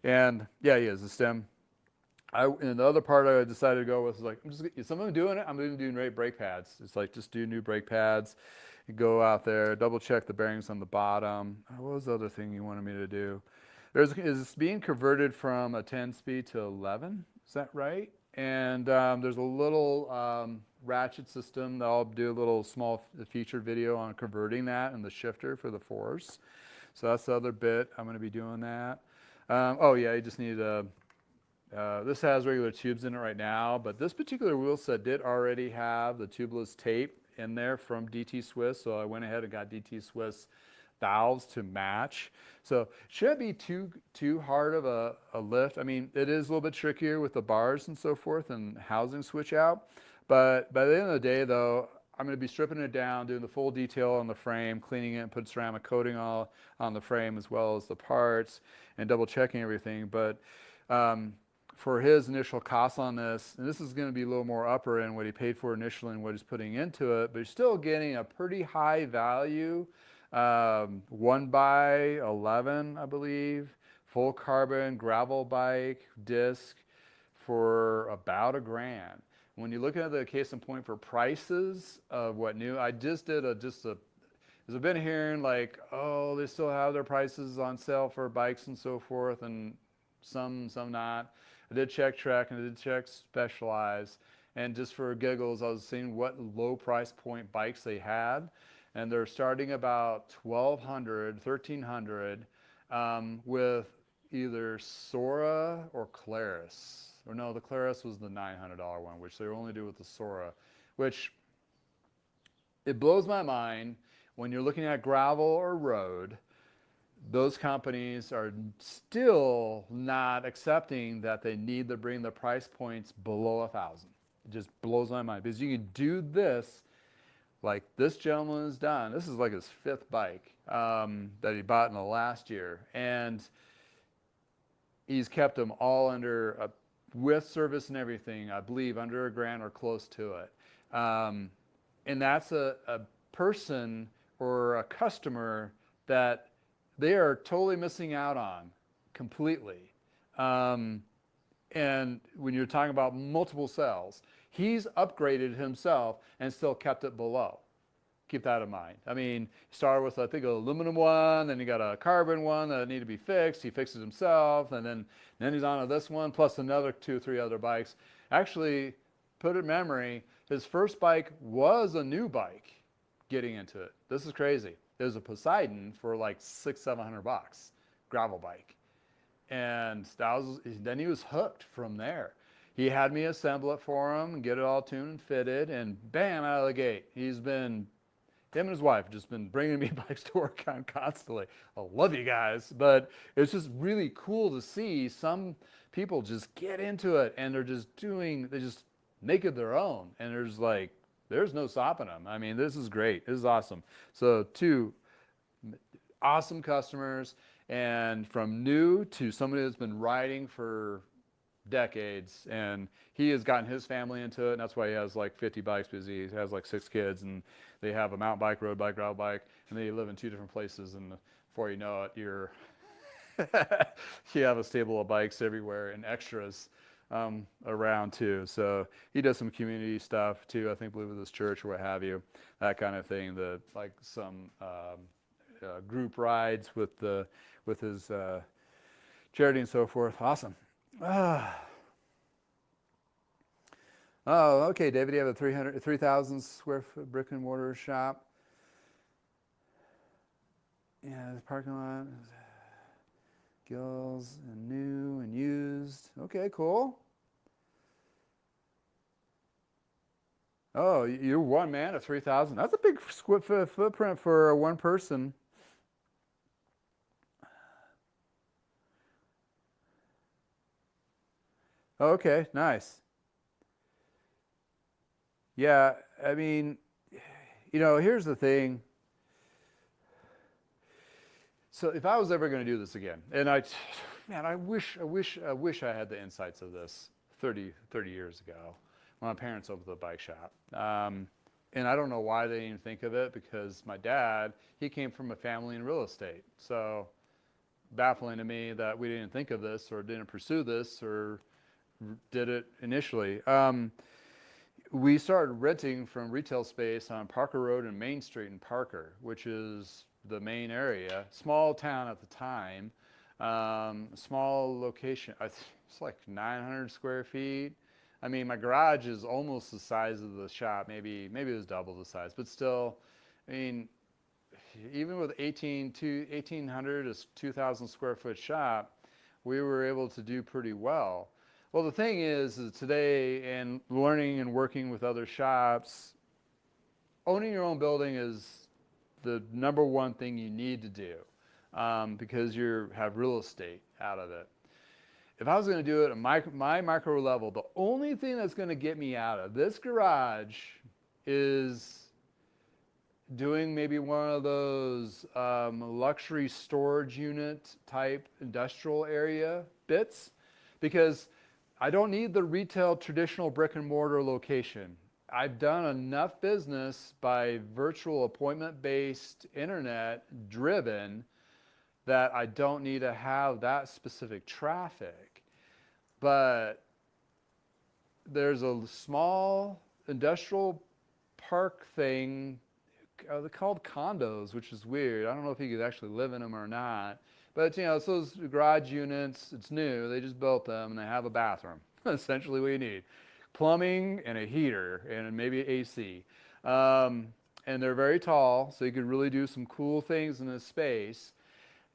And yeah, he is the stem. And the other part I decided to go with is like, if I'm doing it, I'm going to do brake pads. It's like, just do new brake pads. You go out there, double check the bearings on the bottom. What was the other thing you wanted me to do? It's being converted from a 10-speed to 11. Is that right? And there's a little ratchet system that I'll do a little small featured video on converting that and the shifter for the force. So that's the other bit. I'm going to be doing that. Oh yeah, you just need a... this has regular tubes in it right now, but this particular wheel set did already have the tubeless tape in there from DT Swiss, so I went ahead and got DT Swiss valves to match. So it shouldn't be too hard of a lift. I mean, it is a little bit trickier with the bars and so forth and housing switch out, but by the end of the day though, I'm going to be stripping it down, doing the full detail on the frame, cleaning it, and put ceramic coating all on the frame as well as the parts, and double checking everything. But for his initial cost on this, and this is going to be a little more upper end what he paid for initially and what he's putting into it, but you're still getting a pretty high value 1x11, I believe, full carbon gravel bike disc for about $1,000. When you look at the case in point for prices of what new, I just did because I've been hearing like, oh, they still have their prices on sale for bikes and so forth, and some not. I did check Trek and I did check Specialized, and just for giggles, I was seeing what low price point bikes they had, and they're starting about $1,200, $1,300 with either Sora or Claris. Or no, the Claris was the $900 one, which they only do with the Sora, which it blows my mind when you're looking at gravel or road. Those companies are still not accepting that they need to bring the price points below 1,000. It just blows my mind, because you can do this like this gentleman has done. This is like his 5th bike that he bought in the last year, and he's kept them all under with service and everything, I believe under $1,000 or close to it. And that's a person or a customer that they are totally missing out on completely. And when you're talking about multiple cells, he's upgraded himself and still kept it below. Keep that in mind. I mean, he started with, I think, an aluminum one, then he got a carbon one that needed to be fixed. He fixed it himself, and then he's on to this one, plus another 2 or 3 other bikes. Actually, put in memory, his first bike was a new bike getting into it. This is crazy. It was a Poseidon for like $600-700, gravel bike. And then he was hooked from there. He had me assemble it for him, get it all tuned and fitted, and bam, out of the gate. Him and his wife have just been bringing me bikes to work on constantly. I love you guys, but it's just really cool to see some people just get into it, and they just make it their own, and there's no stopping them. I mean, this is great. This is awesome. So 2 awesome customers, and from new to somebody that's been riding for decades, and he has gotten his family into it, and that's why he has like 50 bikes, because he has like 6 kids, and they have a mountain bike, road bike, gravel bike, and they live in 2 different places, and before you know it, you have a stable of bikes everywhere and extras around too. So he does some community stuff too, I think, believe with his church or what have you, that kind of thing. Like some group rides with his charity and so forth. Awesome. Oh, okay, David, you have a 3,000 square foot brick and mortar shop. Yeah, the parking lot, gills, and new and used. Okay, cool. Oh, you're one man of 3,000. That's a big footprint for one person. Okay, nice. Yeah, I mean, here's the thing. So if I was ever going to do this again, and man, I wish I had the insights of this 30 years ago when my parents opened the bike shop. And I don't know why they didn't think of it because my dad, he came from a family in real estate. So baffling to me that we didn't think of this or didn't pursue this or did it initially. We started renting from retail space on Parker Road and Main Street in Parker, which is the main area. Small town at the time. Small location. It's like 900 square feet. I mean, my garage is almost the size of the shop. Maybe it was double the size, but still, I mean, even with 1,800 to 2,000 square foot shop, we were able to do pretty well. Well, the thing is today, and learning and working with other shops, owning your own building is the number one thing you need to do because you have real estate out of it. If I was going to do it at my micro level, the only thing that's going to get me out of this garage is doing maybe one of those luxury storage unit type industrial area bits, because I don't need the retail traditional brick and mortar location. I've done enough business by virtual appointment based internet driven that I don't need to have that specific traffic. But there's a small industrial park thing. They're called condos, which is weird. I don't know if you could actually live in them or not. But it's those garage units. It's new. They just built them, and they have a bathroom. Essentially, what you need: plumbing and a heater, and maybe AC. And they're very tall, so you could really do some cool things in this space.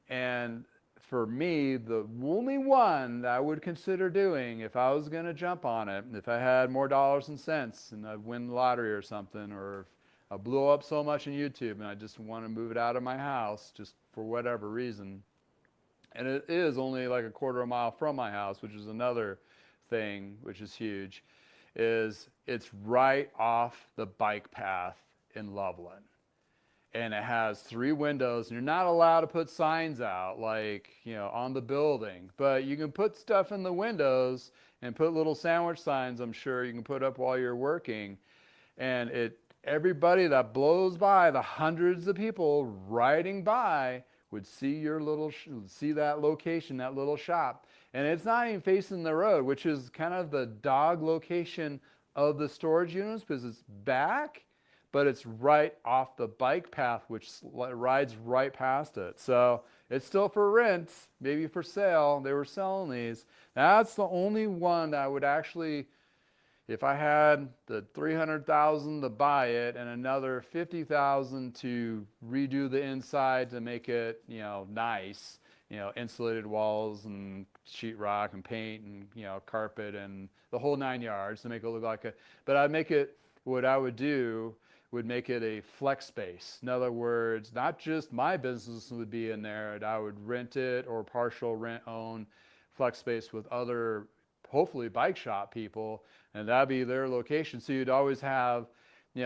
And for me, the only one that I would consider doing if I was going to jump on it, if I had more dollars and cents and I'd win the lottery or something, or if I blew up so much on YouTube and I just want to move it out of my house just for whatever reason. And it is only like a quarter of a mile from my house, which is another thing, which is huge, is it's right off the bike path in Loveland. And it has 3 windows, and you're not allowed to put signs out like, on the building, but you can put stuff in the windows and put little sandwich signs, I'm sure you can put up while you're working. And everybody that blows by, the hundreds of people riding by, would see see that location, that little shop. And it's not even facing the road, which is kind of the dog location of the storage units because it's back, but it's right off the bike path, which rides right past it. So it's still for rent, maybe for sale. They were selling these. That's the only one that I would actually, if I had the 300,000 to buy it and another 50,000 to redo the inside to make it, nice, insulated walls and sheetrock and paint and, carpet and the whole 9 yards to make it look like but what I would do would make it a flex space. In other words, not just my business would be in there, I would rent it or partial rent own flex space with other, hopefully bike shop people, and that'd be their location. So you'd always have,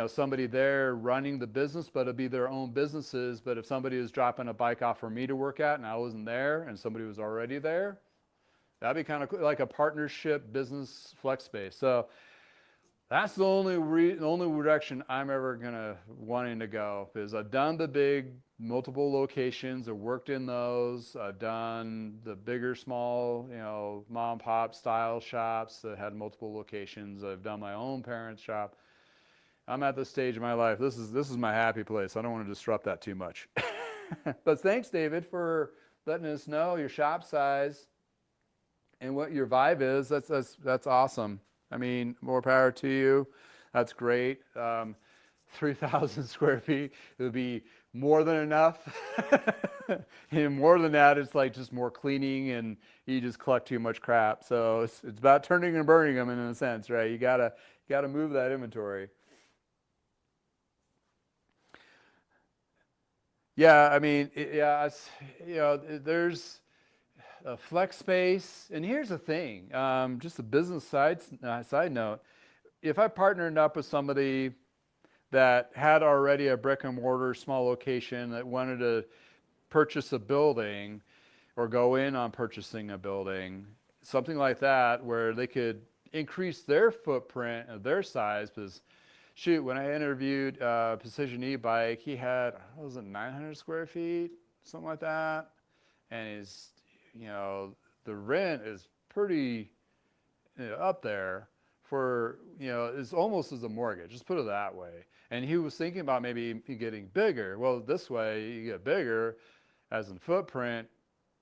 somebody there running the business, but it'd be their own businesses. But if somebody was dropping a bike off for me to work at and I wasn't there and somebody was already there, that'd be kind of cool, like a partnership business flex space. So that's the only direction I'm ever wanting to go, because I've done the big multiple locations. I've worked in those. I've done the bigger, small, mom and pop style shops that had multiple locations. I've done my own parents' shop. I'm at this stage of my life. This is my happy place. I don't want to disrupt that too much. But thanks, David, for letting us know your shop size and what your vibe is. That's awesome. I mean, more power to you. That's great. 3,000 square feet, it would be more than enough. And more than that, it's like just more cleaning and you just collect too much crap. So it's about turning and burning them in a sense, right? You gotta move that inventory. Yeah, I mean, yeah, there's a flex space. And here's the thing, just a business side note. If I partnered up with somebody that had already a brick and mortar small location that wanted to purchase a building or go in on purchasing a building, something like that, where they could increase their footprint of their size. Because shoot, when I interviewed Precision E-Bike, he had, what was it, 900 square feet, something like that. And his, you know, the rent is pretty, up there for, it's almost as a mortgage, just put it that way. And he was thinking about maybe getting bigger. Well, this way you get bigger as in footprint,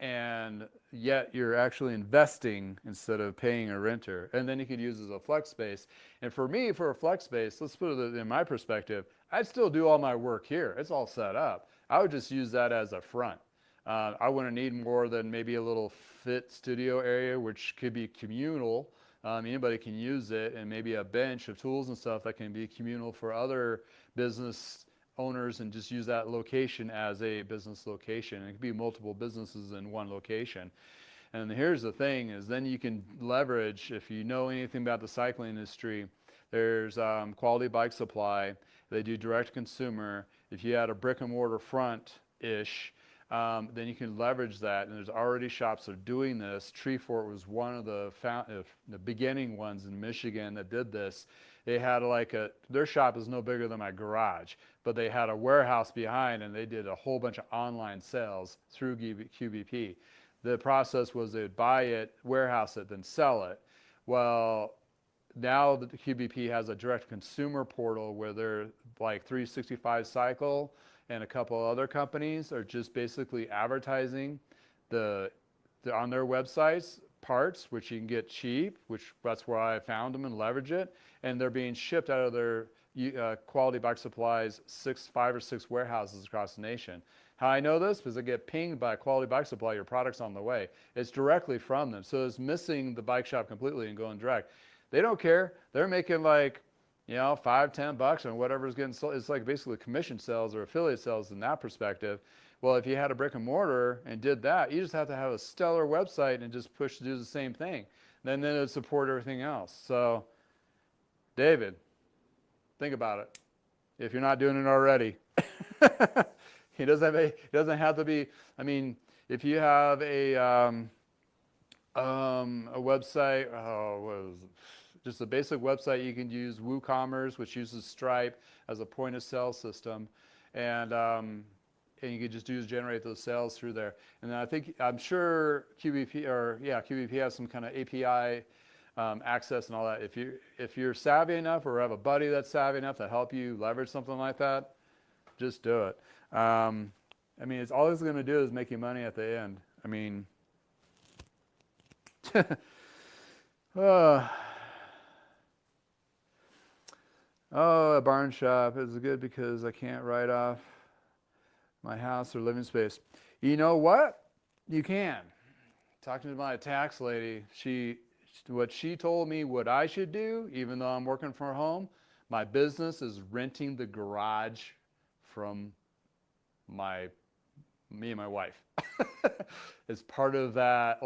and yet you're actually investing instead of paying a renter. And then you could use it as a flex space. And for me, for a flex space, let's put it in my perspective, I'd still do all my work here. It's all set up. I would just use that as a front. I wouldn't need more than maybe a little fit studio area, which could be communal. Anybody can use it, and maybe a bench of tools and stuff that can be communal for other business owners, and just use that location as a business location. It could be multiple businesses in one location. And here's the thing is then you can leverage, if you know anything about the cycling industry, there's Quality Bike Supply. They do direct consumer. If you had a brick and mortar front-ish, then you can leverage that. And there's already shops that are doing this. Treefort was one of the beginning ones in Michigan that did this. They had their shop is no bigger than my garage, but they had a warehouse behind, and they did a whole bunch of online sales through QBP. The process was they'd buy it, warehouse it, then sell it. Well, now the QBP has a direct consumer portal where they're like 365 Cycle and a couple other companies are just basically advertising on their websites parts, which you can get cheap, which that's where I found them and leverage it. And they're being shipped out of their Quality Bike Supplies 5 or 6 warehouses across the nation. How I know this? Because I get pinged by Quality Bike Supply, your product's on the way. It's directly from them. So it's missing the bike shop completely and going direct. They don't care. They're making like, $5-10 on whatever's getting sold. It's like basically commission sales or affiliate sales in that perspective. Well, if you had a brick and mortar and did that, you just have to have a stellar website and just push to do the same thing. Then it would support everything else. So, David, think about it. If you're not doing it already, it doesn't have to be. I mean, if you have a website, just a basic website, you can use WooCommerce, which uses Stripe as a point of sale system, and you can just generate those sales through there. And then I'm sure QBP has some kind of API access and all that. If you're savvy enough, or have a buddy that's savvy enough to help you leverage something like that, just do it. It's all it's going to do is make you money at the end. A barn shop is good because I can't write off my house or living space. You know what? You can. Talking to my tax lady, what she told me what I should do, even though I'm working from home, my business is renting the garage from me and my wife. It's part of that,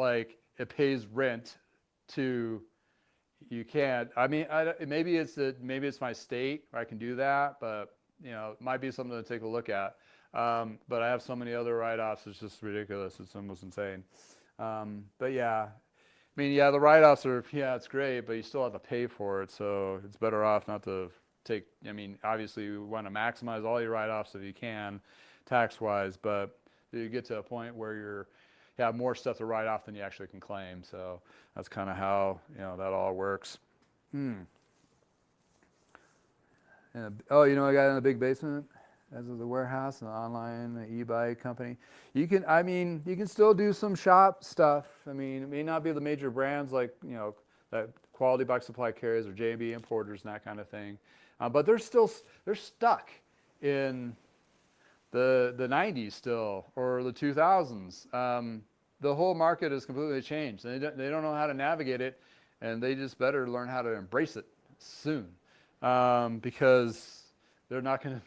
it pays rent to. You can't. Maybe it's my state where I can do that, but it might be something to take a look at. But I have so many other write-offs; it's just ridiculous. It's almost insane. But yeah, the write-offs are it's great, but you still have to pay for it. So it's better off not to take. Obviously you want to maximize all your write-offs if you can, tax-wise. But you get to a point where you have more stuff to write off than you actually can claim. So that's kind of how that all works. And, I got in the big basement as of the warehouse and the online e-bike company. You can still do some shop stuff. It may not be the major brands like that quality bike supply carriers or J&B importers and that kind of thing. But they're stuck in the 90s still, or the 2000s. The whole market has completely changed. They don't know how to navigate it, and they just better learn how to embrace it soon, because they're not going to.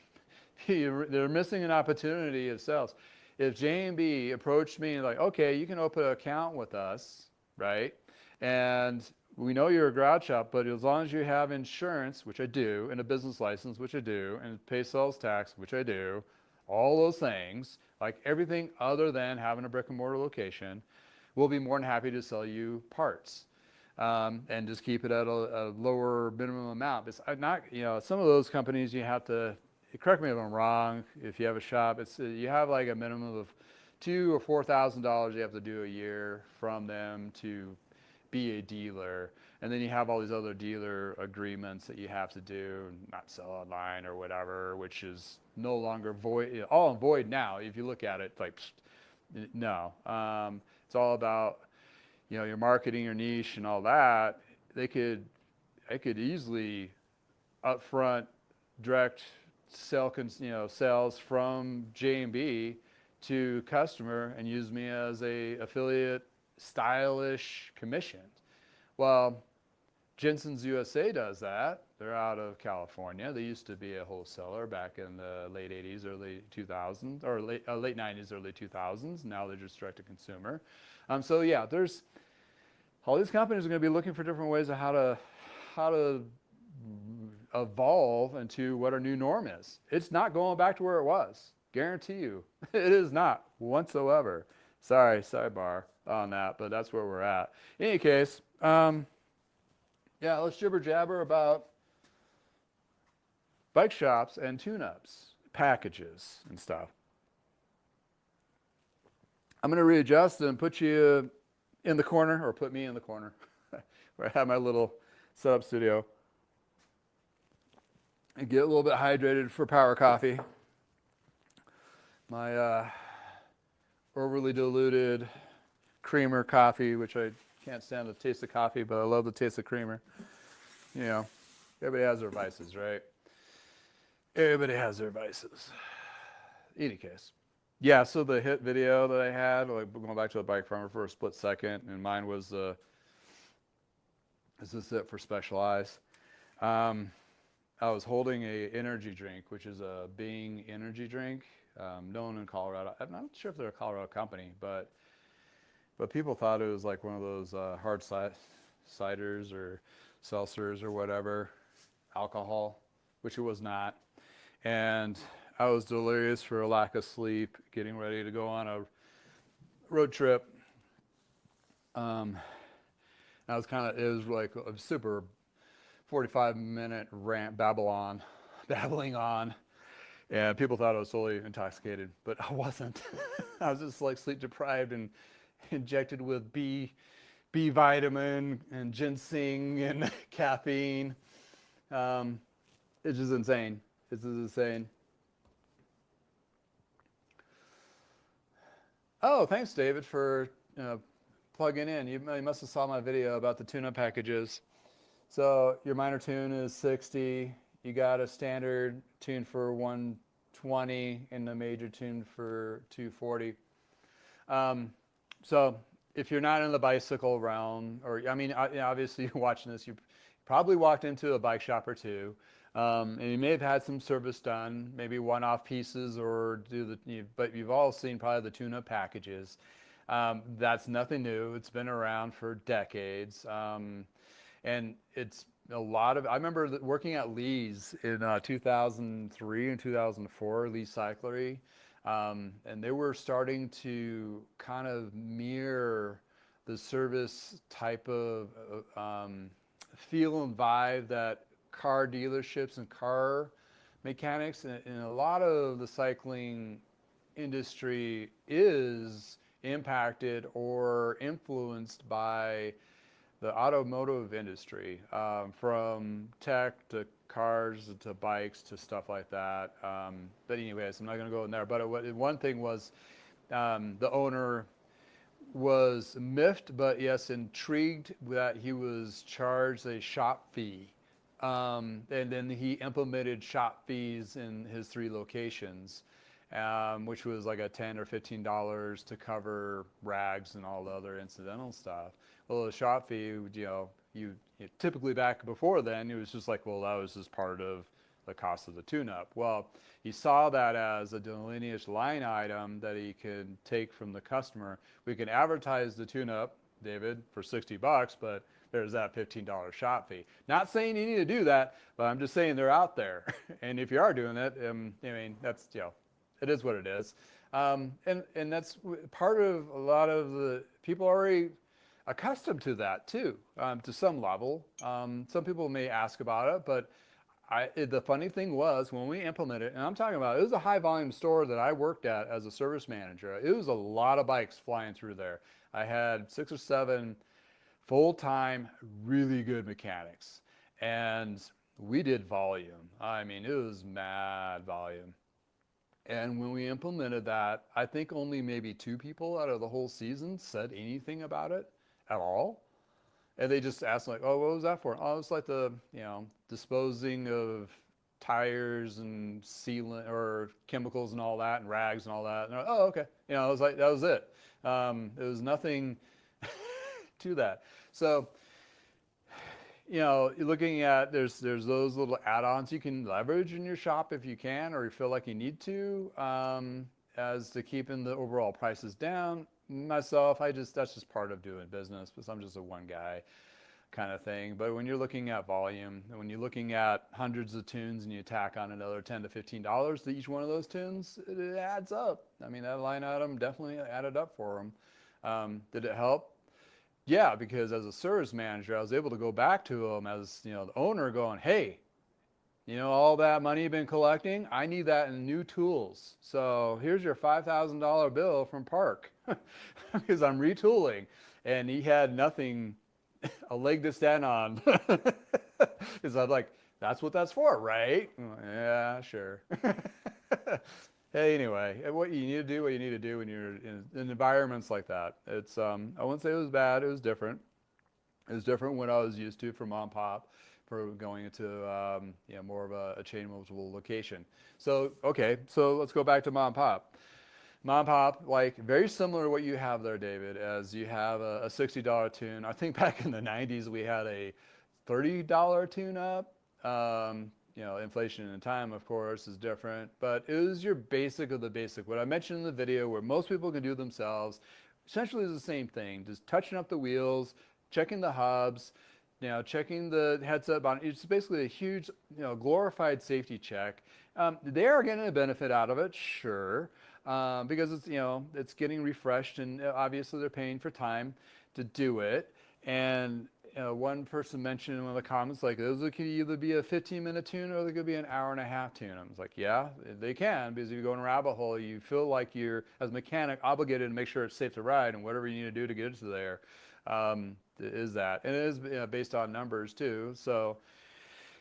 They're missing an opportunity of sales. If J&B approached me and like, okay, you can open an account with us, right? And we know you're a garage shop, but as long as you have insurance, which I do, and a business license, which I do, and pay sales tax, which I do, all those things, like everything other than having a brick and mortar location, we'll be more than happy to sell you parts, and just keep it at a lower minimum amount. It's not, some of those companies you have to, correct me if I'm wrong, if you have a shop, you have like a minimum of $2,000 or $4,000 you have to do a year from them to be a dealer, and then you have all these other dealer agreements that you have to do, not sell online or whatever, which is no longer void, all void now. If you look at it, like, no, it's all about, your marketing, your niche, and all that. I could easily upfront direct sales from J&B to customer and use me as a affiliate stylish commission. Well, Jensen's USA does that. They're out of California. They used to be a wholesaler back in the late 80s, early 2000s, or late 90s, early 2000s. Now they're just direct to consumer. So yeah, there's all these companies are going to be looking for different ways of how to evolve into what our new norm is. It's not going back to where it was. Guarantee you, it is not whatsoever. Sorry, sidebar on that, but that's where we're at. In any case, yeah, let's jibber jabber about bike shops and tune-ups, packages and stuff. I'm going to readjust and put you in the corner, or put me in the corner, where I have my little setup studio, and get a little bit hydrated for power coffee. My overly diluted creamer coffee, which I can't stand the taste of coffee, but I love the taste of creamer. Everybody has their vices, right? Everybody has their vices. In any case. Yeah, so the hit video that I had, like going back to the bike farmer for a split second, and mine was is this it for special eyes? I was holding a energy drink, which is a Bing energy drink, known in Colorado. I'm not sure if they're a Colorado company, but people thought it was like one of those hard ciders or seltzers or whatever, alcohol, which it was not. And I was delirious for a lack of sleep, getting ready to go on a road trip. I was it was like a super 45-minute rant, babbling on. And people thought I was totally intoxicated, but I wasn't. I was just like sleep deprived and injected with B vitamin and ginseng and caffeine. It's just insane. It's just insane. Oh, thanks, David, for plugging in. You must have saw my video about the tune-up packages. So your minor tune is 60. You got a standard tune for 120 and the major tune for 240. So if you're not in the bicycle realm, or obviously you're watching this, you probably walked into a bike shop or two, and you may have had some service done, maybe one-off pieces, or but you've all seen probably the tune-up packages. That's nothing new. It's been around for decades, and it's a lot of. I remember working at Lee's in 2003 and 2004, Lee Cyclery. And they were starting to kind of mirror the service type of feel and vibe that car dealerships and car mechanics and a lot of the cycling industry is impacted or influenced by the automotive industry, from tech to cars to bikes to stuff like that. But anyways, I'm not going to go in there. But one thing was the owner was miffed, but yes, intrigued that he was charged a shop fee. And then he implemented shop fees in his 3 locations, which was like a $10 or $15 to cover rags and all the other incidental stuff. Well, the shop fee, you typically back before then, it was just like, well, that was just part of the cost of the tune-up. Well, he saw that as a delineation line item that he could take from the customer. We can advertise the tune-up, David, for $60, but there's that $15 shop fee. Not saying you need to do that, but I'm just saying they're out there. And if you are doing it, I mean, that's, it is what it is. And that's part of a lot of the people already accustomed to that too, to some level. Some people may ask about it, but the funny thing was when we implemented, and I'm talking about, it was a high volume store that I worked at as a service manager. It was a lot of bikes flying through there. I had 6 or 7 full-time, really good mechanics. And we did volume. I mean, it was mad volume. And when we implemented that, I think only maybe 2 people out of the whole season said anything about it at all. And they just asked like, oh, what was that for? Oh, it's like the, disposing of tires and sealant or chemicals and all that and rags and all that. And oh, okay. I was like, that was it. There was nothing to that. So, you're looking at, there's those little add-ons you can leverage in your shop if you can, or you feel like you need to, as to keeping the overall prices down. Myself, that's just part of doing business, because I'm just a one guy kind of thing. But when you're looking at volume, and when you're looking at hundreds of tunes and you tack on another $10 to $15 to each one of those tunes, it adds up. I mean, that line item definitely added up for them. Did it help? Yeah, because as a service manager, I was able to go back to them as, the owner going, hey, all that money you've been collecting, I need that in new tools. So here's your $5,000 bill from Park because I'm retooling. And he had nothing, a leg to stand on. Because I'm like, that's what that's for, right? Like, yeah, sure. Hey, anyway, what you need to do when you're in environments like that. It's, I wouldn't say it was bad. It was different. It was different what I was used to from mom and pop, for going into more of a chain multiple location. So okay, so let's go back to mom and pop. Mom and pop, like very similar to what you have there, David, as you have a $60 tune. I think back in the 90s we had a $30 tune up. Inflation in time, of course, is different, but it was your basic of the basic. What I mentioned in the video, where most people can do themselves, essentially is the same thing. Just touching up the wheels, checking the hubs, checking the headset on. It's basically a huge, glorified safety check. They are getting a benefit out of it, sure, because it's, it's getting refreshed, and obviously they're paying for time to do it. And one person mentioned in one of the comments, like, those could either be a 15-minute tune or they could be an hour-and-a-half tune. I was like, yeah, they can, because if you go in a rabbit hole, you feel like you're, as a mechanic, obligated to make sure it's safe to ride, and whatever you need to do to get it to there. Is that. And it is based on numbers too. So,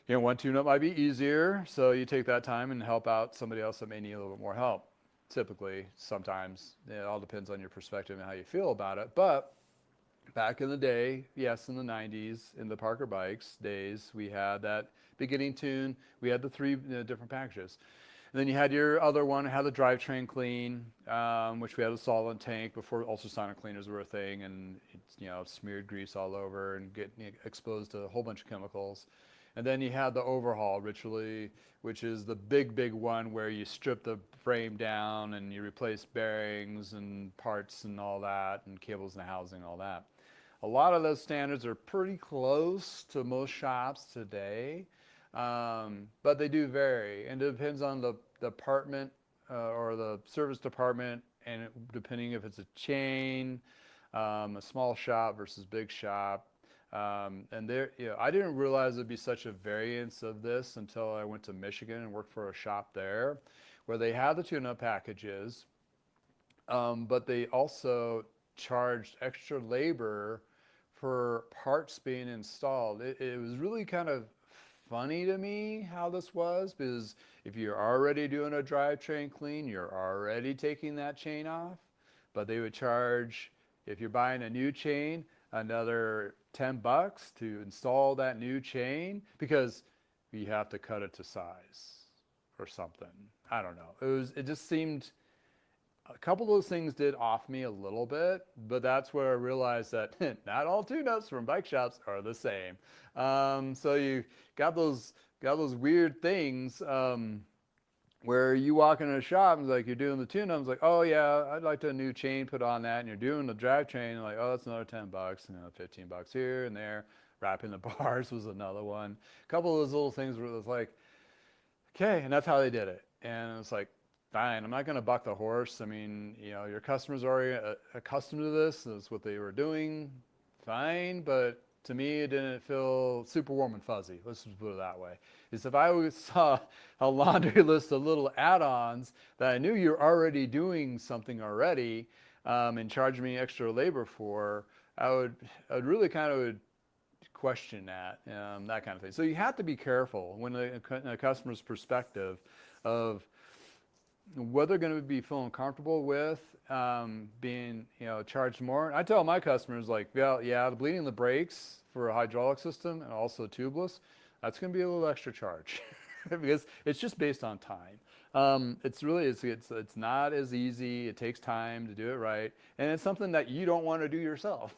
one tune-up might be easier, so you take that time and help out somebody else that may need a little bit more help. Typically, sometimes, it all depends on your perspective and how you feel about it. But back in the day, yes, in the 90s, in the Parker Bikes days, we had that beginning tune. We had the 3 different packages. And then you had your other one, had the drivetrain clean, which we had a solvent tank before ultrasonic cleaners were a thing, and smeared grease all over and getting exposed to a whole bunch of chemicals. And then you had the overhaul, ritually, which is the big one where you strip the frame down and you replace bearings and parts and all that, and cables and housing and all that. A lot of those standards are pretty close to most shops today. But they do vary, and it depends on the department or the service department, and depending if it's a chain, a small shop versus big shop. And there, I didn't realize it'd be such a variance of this until I went to Michigan and worked for a shop there, where they had the tune-up packages, but they also charged extra labor for parts being installed. It was really kind of funny to me how this was, because if you're already doing a drivetrain clean, you're already taking that chain off, but they would charge If you're buying a new chain, another $10 to install that new chain, because you have to cut it to size or something. I don't know. It just seemed, a couple of those things did off me a little bit, but that's where I realized that not all tune-ups from bike shops are the same. So you got those weird things where you walk into a shop and it's like you're doing the tune-up, it's like, oh yeah, I'd like a new chain put on that, and you're doing the drivetrain, like, oh, that's another $10, $15 here and there. Wrapping the bars was another one. A couple of those little things where it was like, okay, and that's how they did it. And it's like, fine, I'm not going to buck the horse. I mean, your customers are already accustomed to this. That's what they were doing. Fine, but to me, it didn't feel super warm and fuzzy. Let's just put it that way. Is if I saw a laundry list of little add-ons that I knew you're already doing something already and charging me extra labor for, I'd really kind of question that kind of thing. So you have to be careful when a customer's perspective of what they're going to be feeling comfortable with being charged more. I tell my customers, like, yeah, the bleeding the brakes for a hydraulic system and also tubeless, that's going to be a little extra charge because it's just based on time. It's not as easy. It takes time to do it right, and it's something that you don't want to do yourself.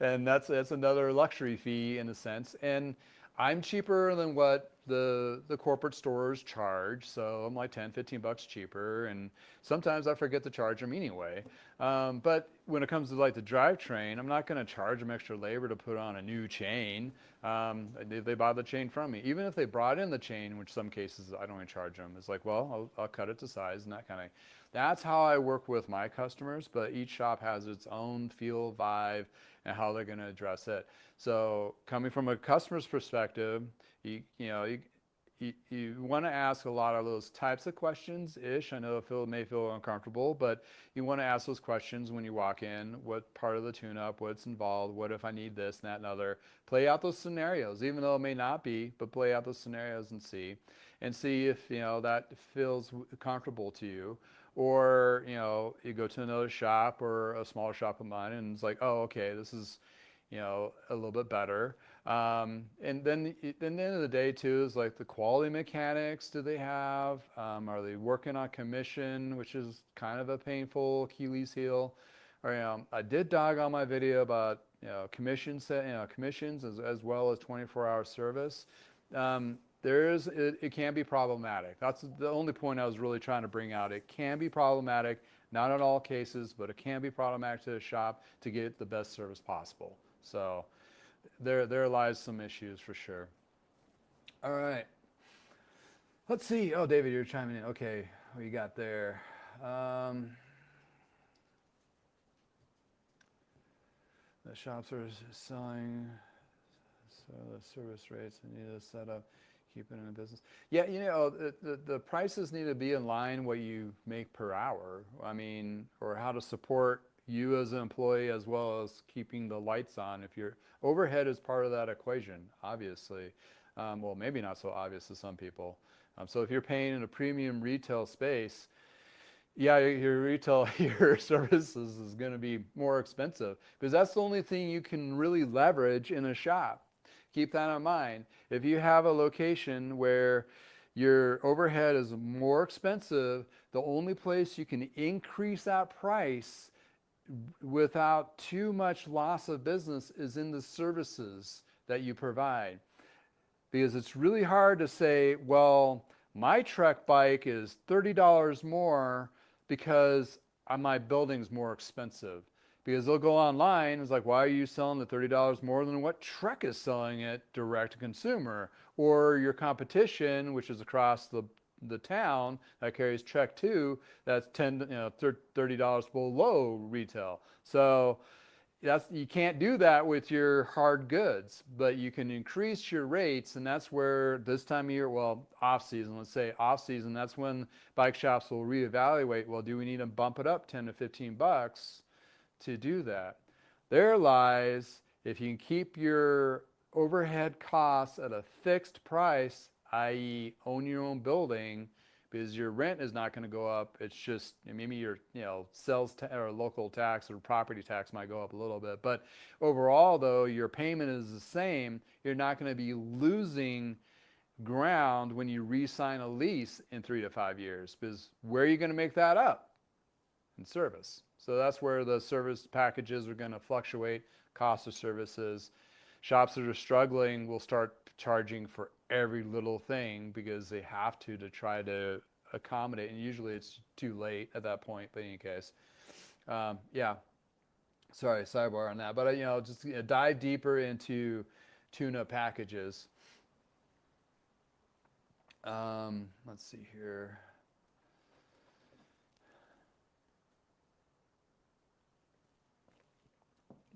And that's another luxury fee in a sense. And I'm cheaper than what the corporate stores charge, so I'm like $10-15 cheaper, and sometimes I forget to charge them anyway. But when it comes to like the drivetrain, I'm not going to charge them extra labor to put on a new chain. They buy the chain from me. Even if they brought in the chain, which some cases I don't even charge them. It's like, well, I'll cut it to size and that kind of. That's how I work with my customers, but each shop has its own feel, vibe, and how they're going to address it. So coming from a customer's perspective, you want to ask a lot of those types of questions-ish. I know Phil may feel uncomfortable, but you want to ask those questions when you walk in. What part of the tune-up, what's involved, what if I need this, and that, and other. Play out those scenarios, even though it may not be, but play out those scenarios and see if, that feels comfortable to you. Or, you go to another shop or a smaller shop of mine, and it's like, oh, okay, this is, a little bit better. And then at the end of the day too is like the quality mechanics do they have? Are they working on commission, which is kind of a painful Achilles heel? Or I did dog on my video about commissions as well as 24-hour service. It can be problematic. That's the only point I was really trying to bring out. It can be problematic, not in all cases, but it can be problematic to the shop to get the best service possible. So there lies some issues for sure. All right. Let's see. Oh, David, you're chiming in. Okay, what you got there? The shops are selling, so the service rates need to set up, keep it in business. Yeah, the prices need to be in line what you make per hour. I mean, or how to support you as an employee as well as keeping the lights on. If your overhead is part of that equation, obviously. Well, maybe not so obvious to some people. So if you're paying in a premium retail space, yeah, your services is going to be more expensive because that's the only thing you can really leverage in a shop. Keep that in mind. If you have a location where your overhead is more expensive, the only place you can increase that price without too much loss of business is in the services that you provide. Because it's really hard to say, well, my Trek bike is $30 more because my building's more expensive. Because they'll go online, it's like, why are you selling the $30 more than what Trek is selling it direct to consumer? Or your competition, which is across the town that carries Trek 2, that's $30 below retail. So you can't do that with your hard goods, but you can increase your rates, and that's where this time of year, well, off season, let's say off season, that's when bike shops will reevaluate, well, do we need to bump it up 10 to 15 bucks to do that? There lies, if you can keep your overhead costs at a fixed price, i.e. own your own building, because your rent is not going to go up. It's just maybe your sales or local tax or property tax might go up a little bit, but overall though your payment is the same. You're not going to be losing ground when you re-sign a lease in 3 to 5 years, because where are you going to make that up? In service. So that's where the service packages are going to fluctuate. Cost of services. Shops that are struggling will start charging for every little thing because they have to try to accommodate, and usually it's too late at that point. But in any case, yeah, sorry, sidebar on that, but just dive deeper into tune-up packages. Let's see here.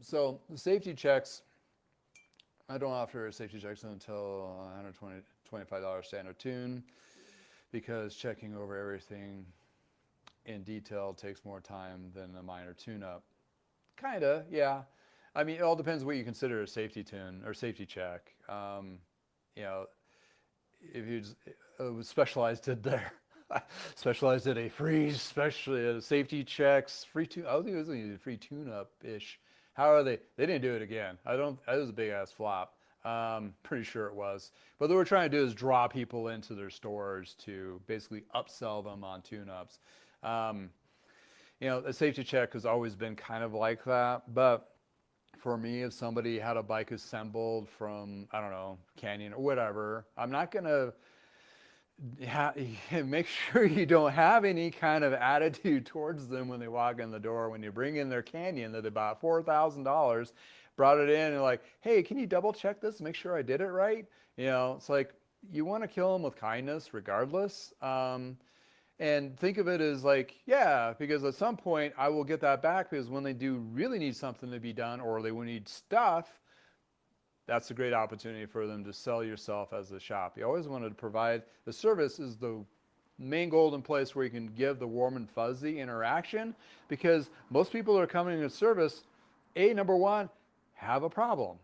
So the safety checks, I don't offer safety checks until $125 standard tune, because checking over everything in detail takes more time than a minor tune-up. Kinda, yeah. I mean, it all depends what you consider a safety tune or safety check. If you specialized it there, specialized at a free, especially safety checks, free tune. I think it was a free tune-up-ish. How are they? They didn't do it again. It was a big ass flop. Pretty sure it was. But what we're trying to do is draw people into their stores to basically upsell them on tune-ups. A safety check has always been kind of like that. But for me, if somebody had a bike assembled from, I don't know, Canyon or whatever, I'm not going to make sure you don't have any kind of attitude towards them when they walk in the door. When you bring in their Canyon that they bought $4,000, brought it in and like, hey, can you double check this, make sure I did it right? It's like, you want to kill them with kindness regardless. And think of it as like, yeah, because at some point I will get that back, because when they do really need something to be done or they will need stuff, that's a great opportunity for them to sell yourself as a shop. You always want to provide, the service is the main golden place where you can give the warm and fuzzy interaction, because most people are coming to service, number one, have a problem,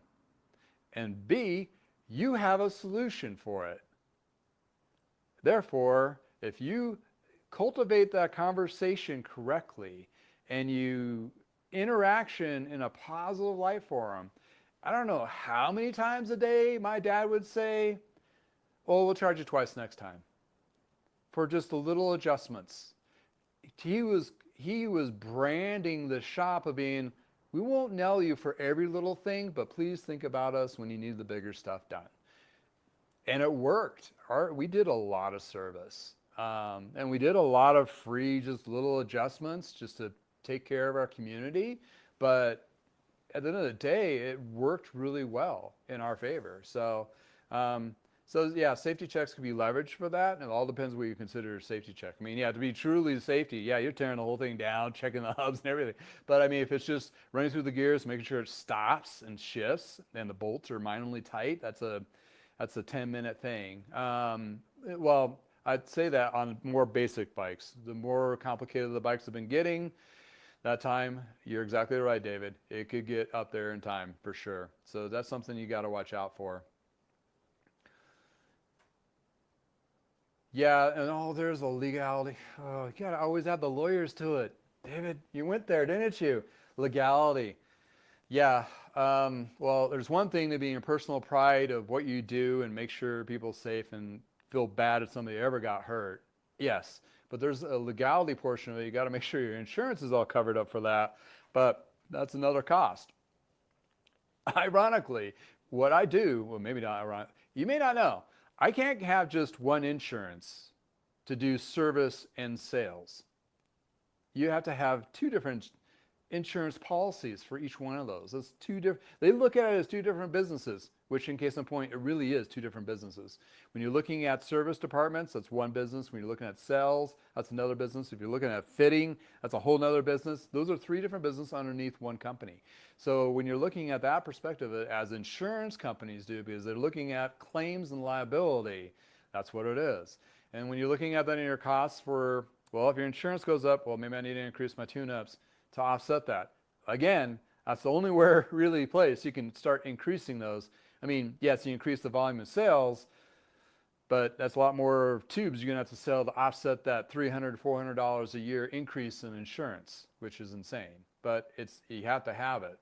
and B, you have a solution for it. Therefore, if you cultivate that conversation correctly and you interaction in a positive light for them, I don't know how many times a day my dad would say, oh, we'll charge you twice next time for just the little adjustments. He was branding the shop of being, we won't nail you for every little thing, but please think about us when you need the bigger stuff done. And it worked. We did a lot of service. And we did a lot of free, just little adjustments just to take care of our community. But at the end of the day, it worked really well in our favor. So yeah, safety checks can be leveraged for that, and it all depends what you consider a safety check. I mean, yeah, to be truly safety, yeah, you're tearing the whole thing down, checking the hubs and everything. But I mean, if it's just running through the gears, making sure it stops and shifts, and the bolts are minorly tight, that's a 10-minute thing. Well, I'd say that on more basic bikes. The more complicated the bikes have been getting, that time, you're exactly right, David. It could get up there in time for sure. So that's something you got to watch out for. Yeah, and there's a legality. Oh, you got to always add the lawyers to it. David, you went there, didn't you? Legality. Yeah, well, there's one thing to be in personal pride of what you do and make sure people are safe and feel bad if somebody ever got hurt. Yes. But there's a legality portion of it. You got to make sure your insurance is all covered up for that. But that's another cost. Ironically, what I do, well, maybe not ironic, you may not know, I can't have just one insurance to do service and sales. You have to have two different insurance policies for each one of those. It's two different. They look at it as two different businesses, which in case in point, it really is two different businesses. When you're looking at service departments, that's one business. When you're looking at sales, that's another business. If you're looking at fitting, that's a whole nother business. Those are three different businesses underneath one company. So when you're looking at that perspective, as insurance companies do, because they're looking at claims and liability, that's what it is. And when you're looking at that in your costs for, well, if your insurance goes up, well, maybe I need to increase my tune-ups to offset that. Again, that's the only place you can start increasing those. I mean, yes, you increase the volume of sales, But that's a lot more tubes you're gonna have to sell to offset that $300, $400 a year increase in insurance, which is insane. But you have to have it,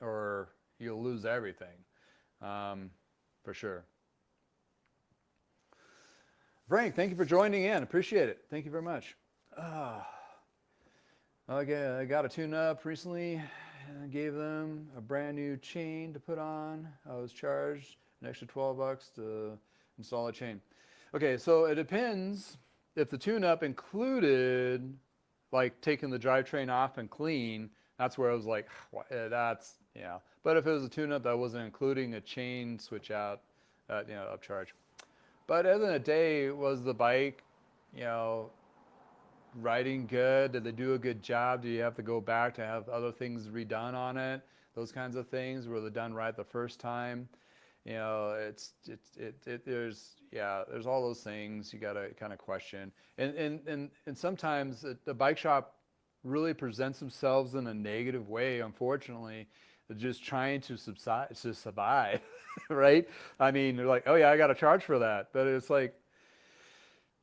or you'll lose everything, for sure. Frank, thank you for joining in. Appreciate it. Thank you very much. Okay, I got a tune-up recently. I gave them a brand new chain to put on. I was charged an extra $12 to install a chain. Okay, so it depends if the tune-up included like taking the drivetrain off and clean. That's where I was like, that's, yeah. But if it was a tune-up that wasn't including a chain switch out, upcharge. But at the end of the day, was the bike, riding good? Did they do a good job? Do you have to go back to have other things redone on it? Those kinds of things. Were they done right the first time? There's all those things you got to kind of question. And sometimes the bike shop really presents themselves in a negative way, unfortunately. They're just trying to survive, right? I mean, they're like, oh yeah, I got to charge for that. But it's like,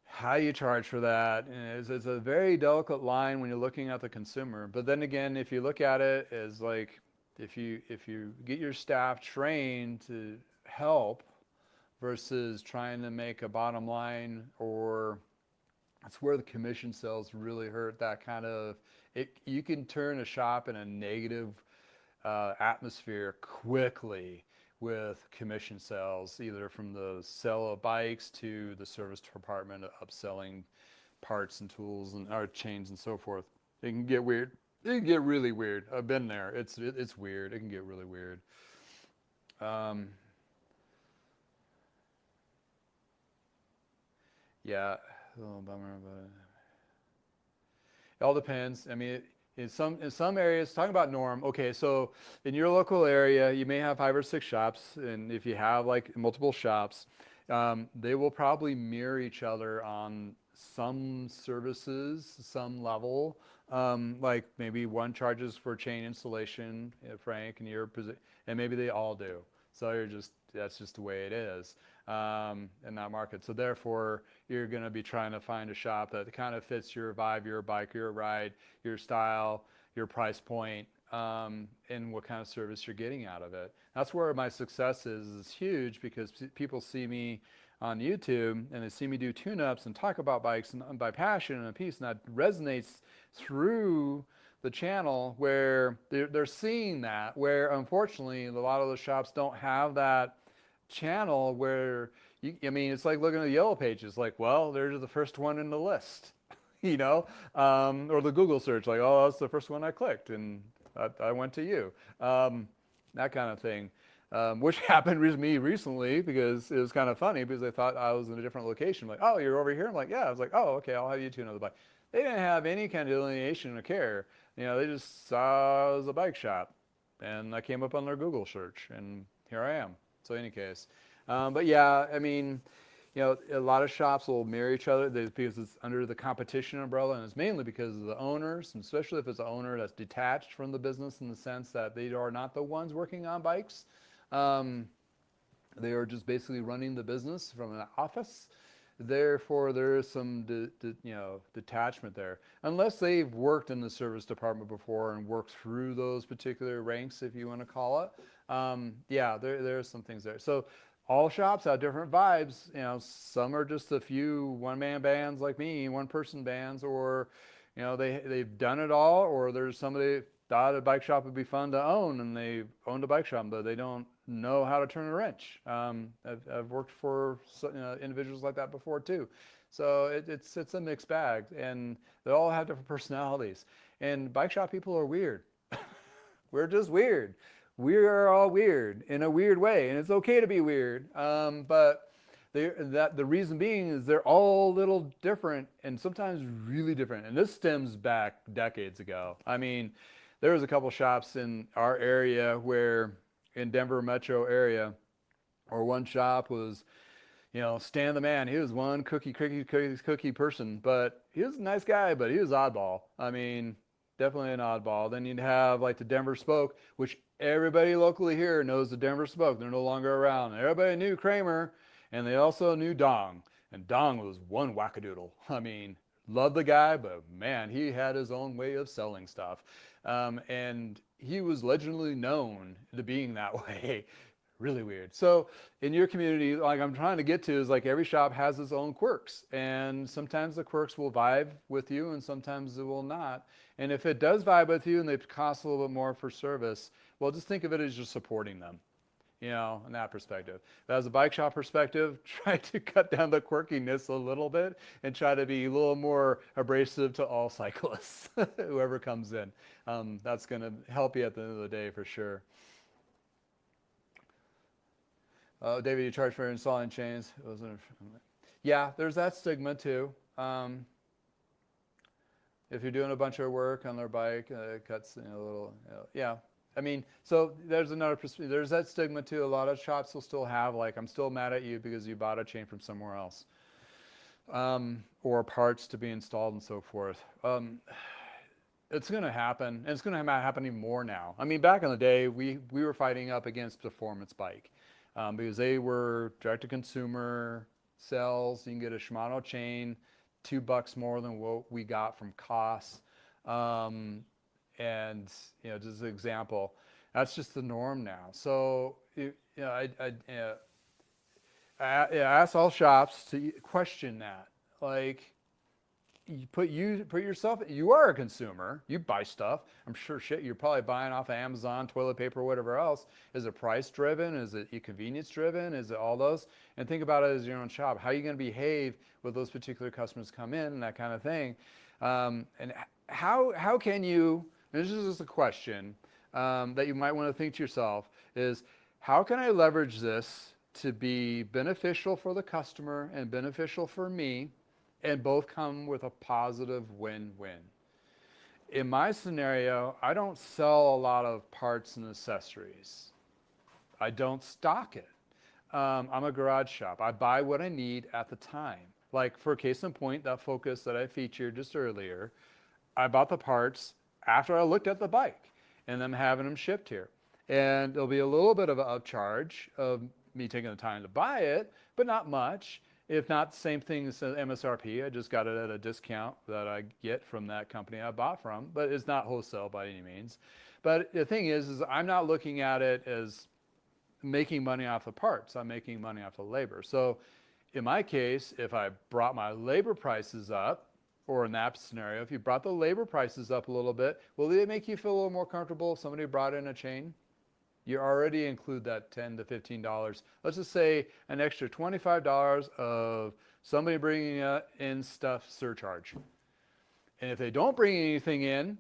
how you charge for that? And it's a very delicate line when you're looking at the consumer. But then again, if you look at it as like, if you get your staff trained to help versus trying to make a bottom line, or that's where the commission sales really hurt. That kind of you can turn a shop in a negative atmosphere quickly with commission sales, either from the sale of bikes to the service department upselling parts and tools and our chains and so forth. It can get weird. It can get really weird. I've been there. It's weird. It can get really weird. Yeah, a little bummer about it. It all depends. I mean, in some areas, talking about norm. Okay, so in your local area, you may have 5 or 6 shops, and if you have like multiple shops, they will probably mirror each other on some services, some level. Like maybe one charges for chain installation, Frank, and and maybe they all do. So that's just the way it is in that market. So therefore, you're going to be trying to find a shop that kind of fits your vibe, your bike, your ride, your style, your price point, and what kind of service you're getting out of it. That's where my success is huge, because people see me on YouTube and they see me do tune-ups and talk about bikes and by passion and a piece, and that resonates through the channel, where they're seeing that, where unfortunately a lot of the shops don't have that channel, where it's like looking at the yellow pages, like, well, they're the first one in the list, or the Google search, like, oh, that's the first one I clicked and I went to you, that kind of thing, which happened with me recently, because it was kind of funny, because they thought I was in a different location, like, oh, you're over here? I'm like, yeah. I was like, oh, okay, I'll have you tune another bike. They didn't have any kind of delineation or care. They just saw it as a bike shop, and I came up on their Google search, and here I am. So in any case, but yeah, I mean, a lot of shops will mirror each other because it's under the competition umbrella, and it's mainly because of the owners, and especially if it's an owner that's detached from the business in the sense that they are not the ones working on bikes. They are just basically running the business from an office. Therefore, there is some detachment there, unless they've worked in the service department before and worked through those particular ranks, if you want to call it. Yeah, there are some things there. So all shops have different vibes. Some are just a few one-man bands like me, one-person bands, or they've done it all, or there's somebody thought a bike shop would be fun to own, and they owned a bike shop, but they don't know how to turn a wrench. I've worked for individuals like that before too. So it's a mixed bag, and they all have different personalities. And bike shop people are weird. We're just weird. We are all weird in a weird way, and it's okay to be weird. But the reason being is they're all a little different, and sometimes really different. And this stems back decades ago. I mean, there was a couple shops in our area in Denver metro area, or one shop was, Stan the man. He was one cookie person, but he was a nice guy, but he was oddball. I mean, definitely an oddball. Then you'd have like the Denver Spoke, which everybody locally here knows the Denver Spoke. They're no longer around. Everybody knew Kramer, And they also knew Dong. And Dong was one wackadoodle. I mean, loved the guy, but man, he had his own way of selling stuff. And he was legendly known to being that way. Really weird. So in your community, like I'm trying to get to is like every shop has its own quirks. And sometimes the quirks will vibe with you and sometimes it will not. And if it does vibe with you and they cost a little bit more for service, well, just think of it as you're supporting them, you know, in that perspective. But as a bike shop perspective, try to cut down the quirkiness a little bit and try to be a little more abrasive to all cyclists, whoever comes in. That's going to help you at the end of the day for sure. David, you charge for installing chains. Yeah, there's that stigma too. If you're doing a bunch of work on their bike, it cuts a little, yeah. I mean, so there's another perspective. There's that stigma too. A lot of shops will still have like, I'm still mad at you because you bought a chain from somewhere else, or parts to be installed and so forth. It's going to happen, and it's going to happen even more now. I mean, back in the day, we were fighting up against Performance Bike because they were direct-to-consumer sales. You can get a Shimano chain, $2 more than what we got from Koss. And, you know, just an example, that's just the norm now. So, you know, I ask all shops to question that. Like, you put yourself, you are a consumer, you buy stuff. I'm sure shit, you're probably buying off of Amazon, toilet paper, whatever else. Is it price driven? Is it convenience driven? Is it all those? And think about it as your own shop. How are you going to behave with those particular customers come in and that kind of thing? And how can you, and this is just a question that you might want to think to yourself is, how can I leverage this to be beneficial for the customer and beneficial for me, and both come with a positive win-win? In my scenario, I don't sell a lot of parts and accessories. I don't stock it. I'm a garage shop. I buy what I need at the time. Like for case in point, that Focus that I featured just earlier, I bought the parts after I looked at the bike and I'm having them shipped here. And there'll be a little bit of an upcharge of me taking the time to buy it, but not much. If not the same thing as MSRP, I just got it at a discount that I get from that company I bought from, but it's not wholesale by any means. But the thing is I'm not looking at it as making money off the parts. I'm making money off the labor. So in my case, if I brought my labor prices up, or in that scenario, if you brought the labor prices up a little bit, will it make you feel a little more comfortable if somebody brought in a chain? You already include that $10 to $15. Let's just say an extra $25 of somebody bringing in stuff surcharge. And if they don't bring anything in,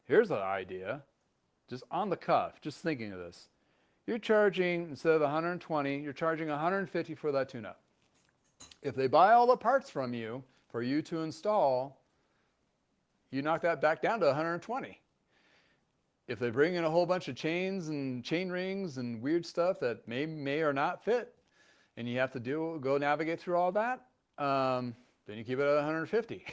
here's an idea, just on the cuff, just thinking of this. You're charging, instead of 120, you're charging 150 for that tune-up. If they buy all the parts from you for you to install, you knock that back down to 120. If they bring in a whole bunch of chains and chain rings and weird stuff that may or not fit, and you have to go navigate through all that, then you keep it at 150.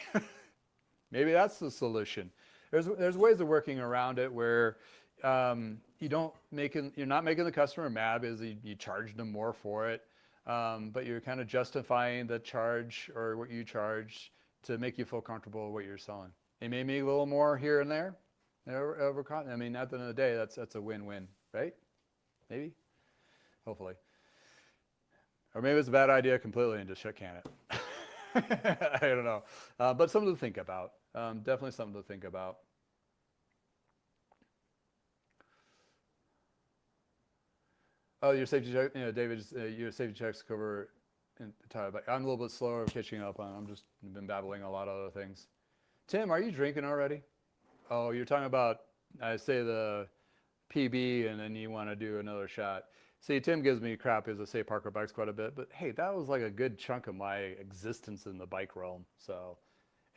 Maybe that's the solution. There's ways of working around it where you're not making the customer mad because you charged them more for it, but you're kind of justifying the charge or what you charge to make you feel comfortable with what you're selling. It may make a little more here and there. I mean, at the end of the day, that's a win-win, right? Maybe, hopefully, or maybe it's a bad idea completely and just shit can it. I don't know, but something to think about. Definitely something to think about. Oh, your safety check, you know, David, your safety checks cover entire bike. I'm a little bit slower catching up on. I'm just been babbling a lot of other things. Tim, are you drinking already? Oh, you're talking about, I say the PB and then you want to do another shot. See, Tim gives me crap because I say Parker bikes quite a bit, but hey, that was like a good chunk of my existence in the bike realm. So,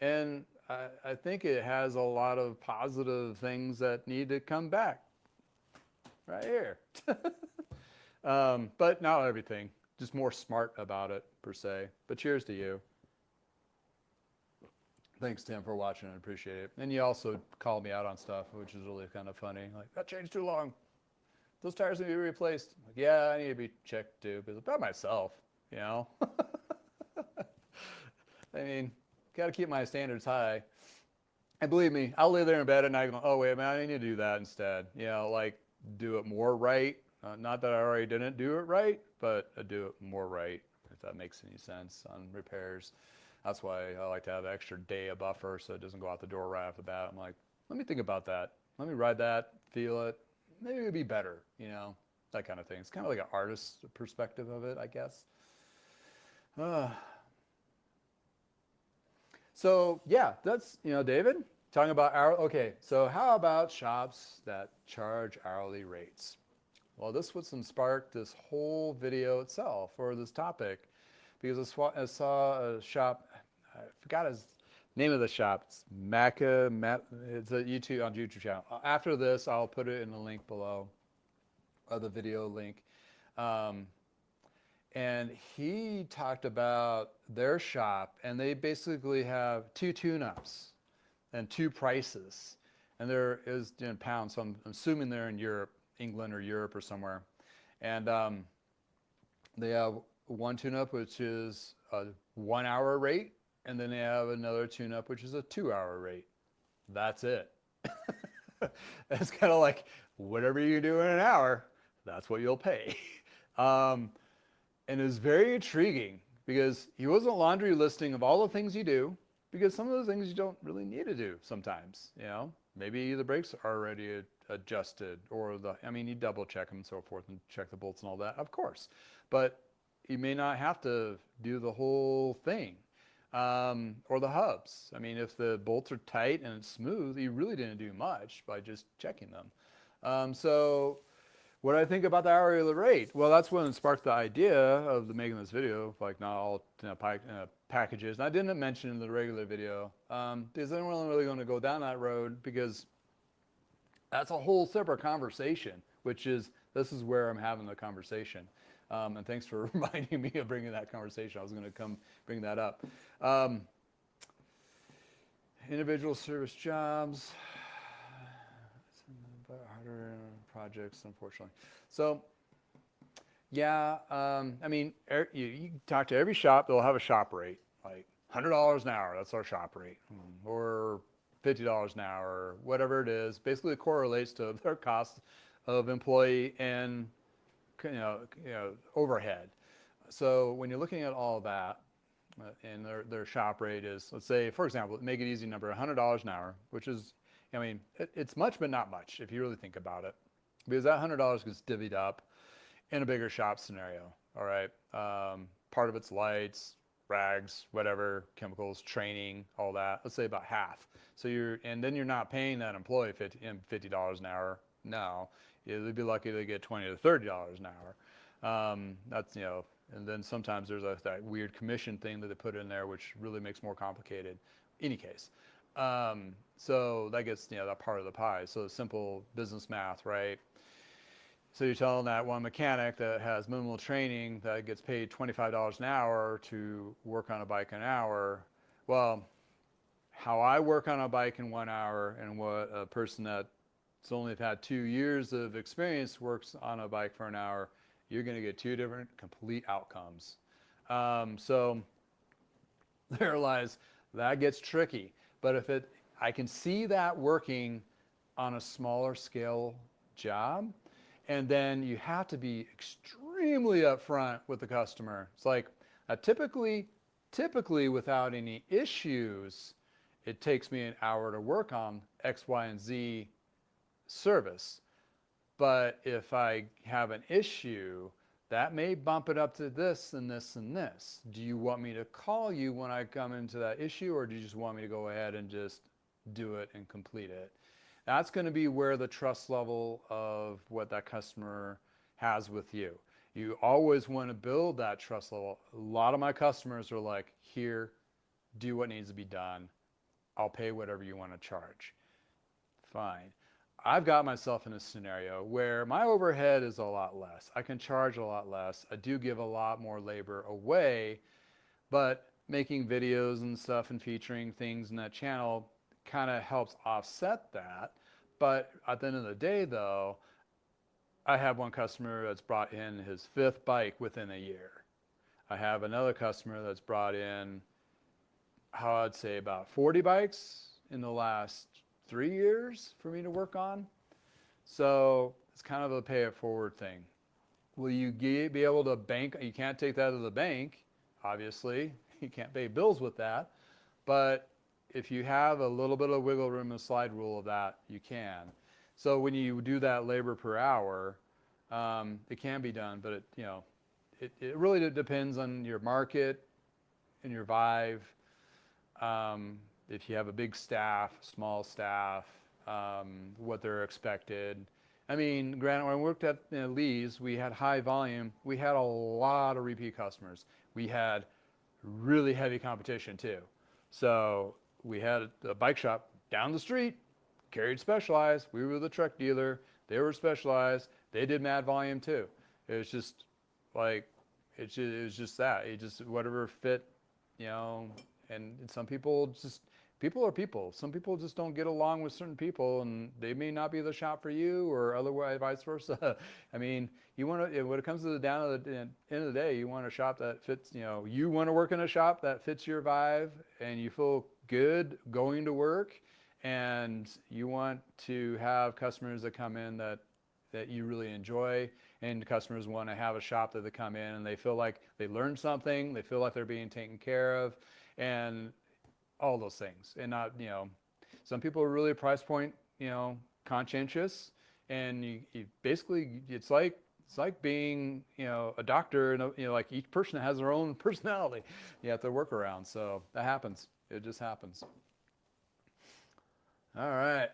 and I think it has a lot of positive things that need to come back right here. But not everything, just more smart about it per se. But cheers to you. Thanks, Tim, for watching. I appreciate it. And you also called me out on stuff, which is really kind of funny. Like, that chain's too long. Those tires need to be replaced. Like, yeah, I need to be checked too, but by myself. you know? I mean, got to keep my standards high. And believe me, I'll lay there in bed at night going, oh, wait, man, I need to do that instead. You know, like do it more right. Not that I already didn't do it right, but do it more right, if that makes any sense on repairs. That's why I like to have an extra day of buffer so it doesn't go out the door right off the bat. I'm like, let me think about that. Let me ride that, feel it. Maybe it'd be better, you know, that kind of thing. It's kind of like an artist's perspective of it, I guess. So yeah, that's, you know, David, talking about okay, so how about shops that charge hourly rates? Well, this was what sparked this whole video itself, or this topic, because I saw a shop, I forgot his name of the shop. It's it's a YouTube channel. After this, I'll put it in the link below, the video link. And he talked about their shop, and they basically have 2 tune-ups and 2 prices. And there is in pounds, so I'm assuming they're in Europe, England or Europe or somewhere. And they have one tune-up, which is a 1-hour rate, and then they have another tune-up, which is a 2-hour rate. That's it. It's kind of like, whatever you do in an hour, that's what you'll pay. And it was very intriguing because he wasn't laundry listing of all the things you do, because some of those things you don't really need to do sometimes, you know. Maybe the brakes are already adjusted, or you double check them and so forth and check the bolts and all that, of course. But you may not have to do the whole thing. Or the hubs. I mean, if the bolts are tight and it's smooth, you really didn't do much by just checking them. So what do I think about the hourly rate? Well, that's when it sparked the idea of making this video, like not all packages. And I didn't mention in the regular video, because I wasn't really going to go down that road, because that's a whole separate conversation, this is where I'm having the conversation. And thanks for reminding me of bringing that conversation. I was going to come bring that up. Individual service jobs, harder projects, unfortunately. So, yeah, you talk to every shop, they'll have a shop rate, like $100 an hour, that's our shop rate, or $50 an hour, or whatever it is. Basically, it correlates to their cost of employee and overhead. So when you're looking at all of that, and their shop rate is, let's say, for example, make it easy number, $100 an hour, which is, it's much, but not much if you really think about it, because that $100 gets divvied up in a bigger shop scenario. All right, part of it's lights, rags, whatever, chemicals, training, all that. Let's say about half. So and then you're not paying that employee $50 an hour. No, they'd be lucky to get $20 to $30 an hour. That's, and then sometimes there's that weird commission thing that they put in there, which really makes more complicated. Any case, so that gets that part of the pie. So simple business math, right? So you're telling that one mechanic that has minimal training that gets paid $25 an hour to work on a bike an hour. Well, how I work on a bike in 1 hour and what a person that's only had 2 years of experience works on a bike for an hour, you're going to get 2 different complete outcomes. So there lies, that gets tricky. But I can see that working on a smaller scale job. And then you have to be extremely upfront with the customer. It's like, typically without any issues, it takes me an hour to work on X, Y, and Z service. But if I have an issue, that may bump it up to this and this and this. Do you want me to call you when I come into that issue, or do you just want me to go ahead and just do it and complete it? That's going to be where the trust level of what that customer has with you. You always want to build that trust level. A lot of my customers are like, here, do what needs to be done. I'll pay whatever you want to charge. Fine. I've got myself in a scenario where my overhead is a lot less. I can charge a lot less. I do give a lot more labor away, but making videos and stuff and featuring things in that channel kind of helps offset that. But at the end of the day, though, I have one customer that's brought in his 5th bike within a year. I have another customer that's brought in, how I'd say about 40 bikes in the last 3 years for me to work on. So it's kind of a pay it forward thing. Will you be able to bank? You can't take that to the bank, obviously. You can't pay bills with that. But if you have a little bit of wiggle room and slide rule of that, you can. So when you do that labor per hour, it can be done, but it really depends on your market and your vibe. If you have a big staff, small staff, what they're expected. I mean, granted, when I worked at Lee's, we had high volume. We had a lot of repeat customers. We had really heavy competition too. So we had a bike shop down the street, carried Specialized. We were the truck dealer. They were Specialized. They did mad volume too. It was just like, it was just that. It just, whatever fit, and some people are people. Some people just don't get along with certain people, and they may not be the shop for you, or otherwise, vice versa. I mean, you want to, when it comes to the end of the day, you want a shop that fits. You want to work in a shop that fits your vibe, and you feel good going to work, and you want to have customers that come in that you really enjoy, and customers want to have a shop that they come in and they feel like they learned something, they feel like they're being taken care of, and all those things. And not, some people are really price point, conscientious, and you basically, it's like being, a doctor, and like each person has their own personality. You have to work around. So that happens. It just happens. All right.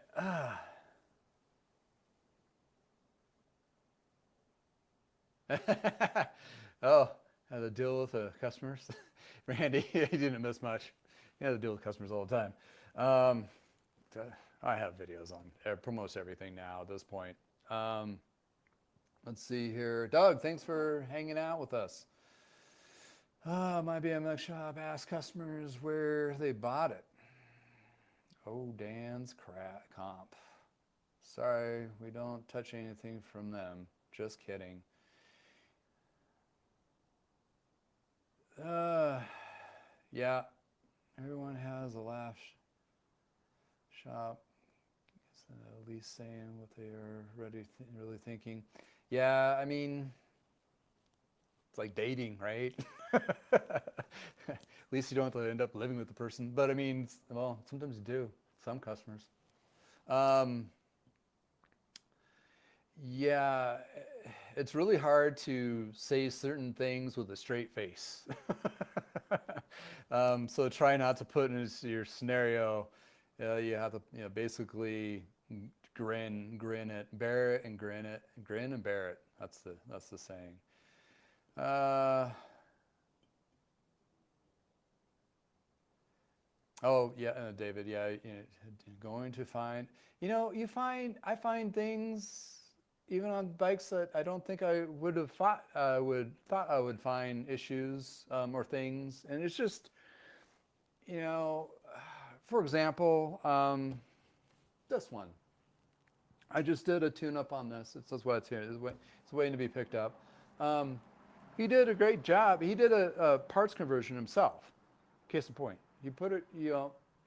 Oh, had to deal with customers. Randy, he didn't miss much. He had to deal with customers all the time. I have videos on almost everything now at this point. Let's see here. Doug, thanks for hanging out with us. My BMX shop asked customers where they bought it. Oh, Dan's comp. Sorry, we don't touch anything from them. Just kidding. Yeah, everyone has a laugh shop. At least saying what they are really thinking. Yeah, I mean, it's like dating, right? At least you don't have to end up living with the person. But I mean, well, sometimes you do. Some customers. Yeah, it's really hard to say certain things with a straight face. So try not to put in your scenario. You have to, basically grin it, bear it, and grin it, grin and bear it. That's the saying. Oh yeah, David. Yeah, going to find. I find things even on bikes that I don't think I would have thought I would find issues or things, and it's just, for example, this one. I just did a tune-up on this. That's why it's here. It's waiting to be picked up. He did a great job. He did a parts conversion himself. Case in point, he put it. He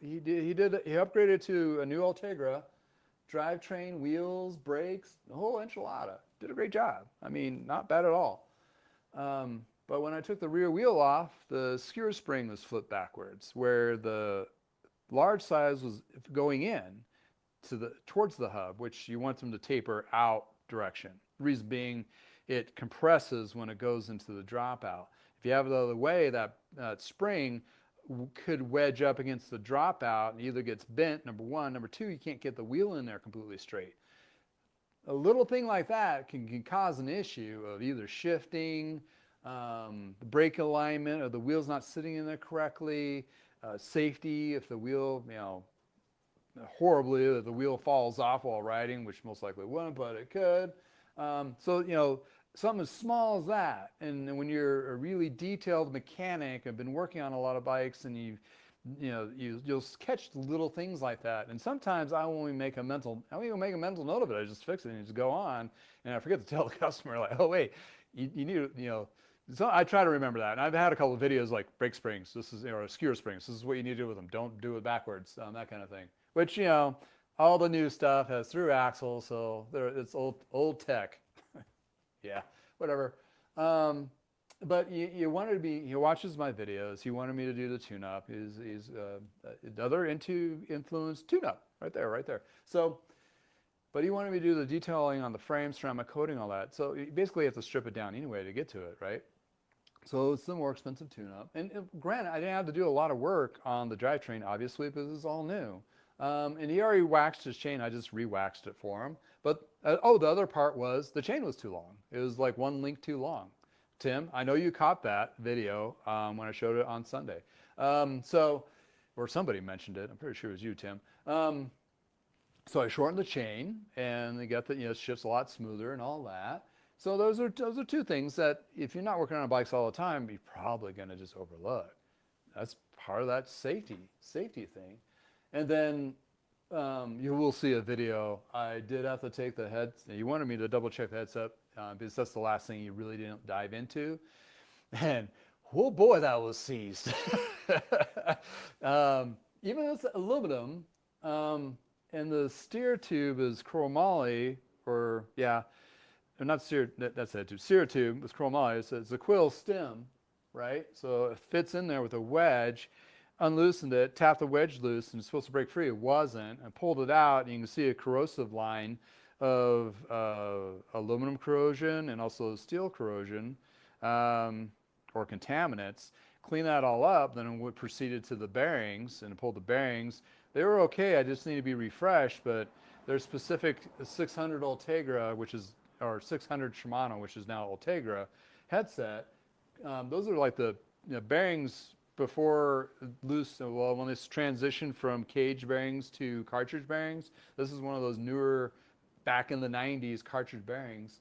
upgraded to a new Ultegra, drivetrain, wheels, brakes, the whole enchilada. Did a great job. I mean, not bad at all. But when I took the rear wheel off, the skewer spring was flipped backwards, where the large size was going in towards the hub, which you want them to taper out direction. The reason being, it compresses when it goes into the dropout. If you have it the other way, that spring could wedge up against the dropout and either gets bent, number one. Number two, you can't get the wheel in there completely straight. A little thing like that can cause an issue of either shifting, the brake alignment, or the wheel's not sitting in there correctly, safety if the wheel, horribly, if the wheel falls off while riding, which most likely wouldn't, but it could. So, something as small as that, and when you're a really detailed mechanic, I've been working on a lot of bikes, and you'll catch little things like that. And sometimes I won't even make a mental note of it. I just fix it and just go on, and I forget to tell the customer, like, oh wait, you need to, So I try to remember that. And I've had a couple of videos like brake springs. This is, or skewer springs. This is what you need to do with them. Don't do it backwards. That kind of thing. Which, all the new stuff has through axles, so it's old tech. Yeah, whatever. But you wanted to be. He watches my videos. He wanted me to do the tune-up. He's another influence tune-up right there. So, but he wanted me to do the detailing on the frame, ceramic coating, all that. So you basically have to strip it down anyway to get to it, right? So it's the more expensive tune-up. And granted, I didn't have to do a lot of work on the drivetrain, obviously, because it's all new. And he already waxed his chain. I just re-waxed it for him. But, the other part was the chain was too long. It was like one link too long. Tim, I know you caught that video when I showed it on Sunday. Or somebody mentioned it. I'm pretty sure it was you, Tim. So I shortened the chain, and they got the, it shifts a lot smoother and all that. So those are two things that if you're not working on bikes all the time, you're probably going to just overlook. That's part of that safety thing. And then you will see a video. I did have to take the head. You wanted me to double check the headset because that's the last thing you really didn't dive into. And oh boy, that was seized. Even though it's aluminum, and the steer tube is chromoly, or not steer. That's that tube. Steer tube is chromoly. It's a quill stem, right? So it fits in there with a wedge. Unloosened it, tapped the wedge loose, and it's supposed to break free. It wasn't. I pulled it out, and you can see a corrosive line of aluminum corrosion and also steel corrosion, or contaminants. Clean that all up, then we proceeded to the bearings and pulled the bearings. They were okay. I just need to be refreshed, but there's specific 600 Ultegra, or 600 Shimano, which is now Ultegra headset. Those are like the bearings before when this transition from cage bearings to cartridge bearings. This is one of those newer, back in the 90s cartridge bearings,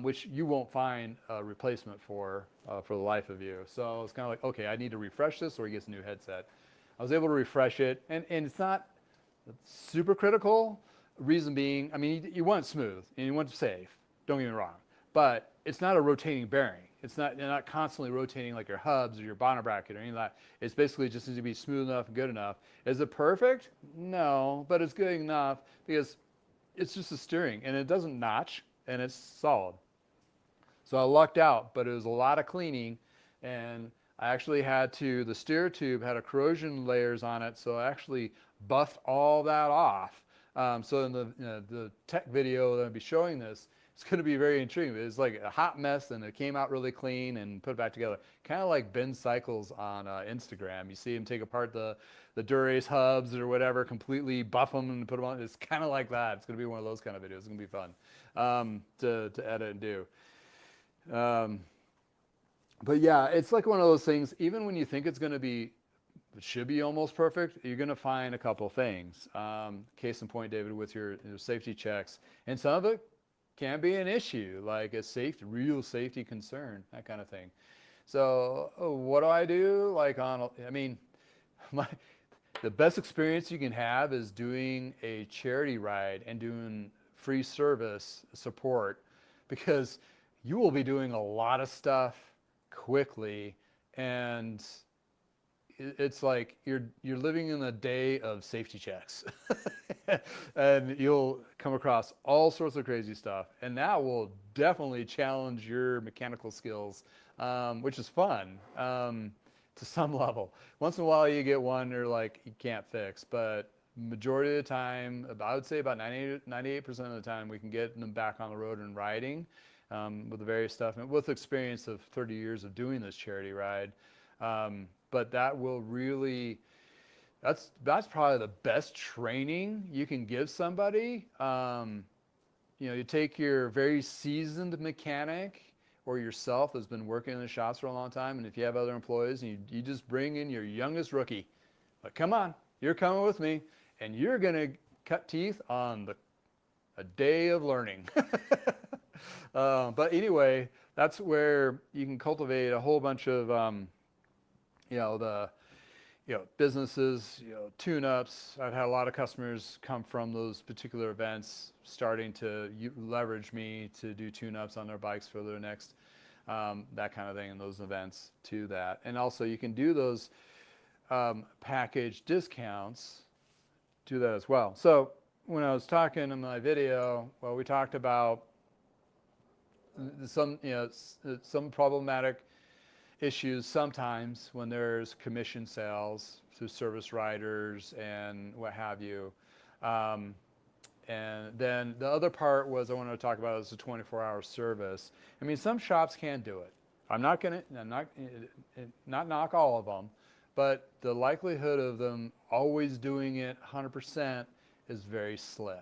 which you won't find a replacement for the life of you. So it's kind of like, okay, I need to refresh this or he gets a new headset. I was able to refresh it, and it's not super critical. Reason being, I mean, you want it smooth and you want it safe. Don't get me wrong, but it's not a rotating bearing. You're not constantly rotating like your hubs or your bottom bracket or any of that. It's basically just needs to be smooth enough and good enough. Is it perfect? No, but it's good enough because it's just a steering and it doesn't notch and it's solid. So I lucked out, but it was a lot of cleaning, and I actually the steer tube had a corrosion layers on it, so I actually buffed all that off. So in the tech video that I'll be showing this, it's going to be very intriguing. It's like a hot mess, and it came out really clean and put it back together. Kind of like Ben Cycles on Instagram. You see him take apart the Dura-Ace hubs or whatever, completely buff them and put them on. It's kind of like that. It's going to be one of those kind of videos. It's going to be fun to edit and do. But yeah, it's like one of those things, even when you think it should be almost perfect, you're going to find a couple things. Case in point, David, with your safety checks. And some of it can be an issue, like a real safety concern, that kind of thing. So what do I do? The best experience you can have is doing a charity ride and doing free service support, because you will be doing a lot of stuff quickly, and it's like you're living in a day of safety checks. And you'll come across all sorts of crazy stuff, and that will definitely challenge your mechanical skills, which is fun to some level. Once in a while you get one or like you can't fix, but majority of the time, I would say about 98% of the time, we can get them back on the road and riding with the various stuff, and with experience of 30 years of doing this charity ride. But that will really, that's probably the best training you can give somebody. You take your very seasoned mechanic or yourself that's been working in the shops for a long time, and if you have other employees, and you just bring in your youngest rookie. But come on, you're coming with me, and you're going to cut teeth on a day of learning. But anyway, that's where you can cultivate a whole bunch of businesses, tune-ups. I've had a lot of customers come from those particular events, starting to leverage me to do tune-ups on their bikes for their next that kind of thing, and those events to that. And also you can do those package discounts to that as well. So when I was talking in my video, well, we talked about some, some problematic issues sometimes when there's commission sales through service riders and what have you. And then the other part was I wanted to talk about is the 24-hour service. I mean, some shops can do it. I'm not knock all of them, but the likelihood of them always doing it 100% is very slim.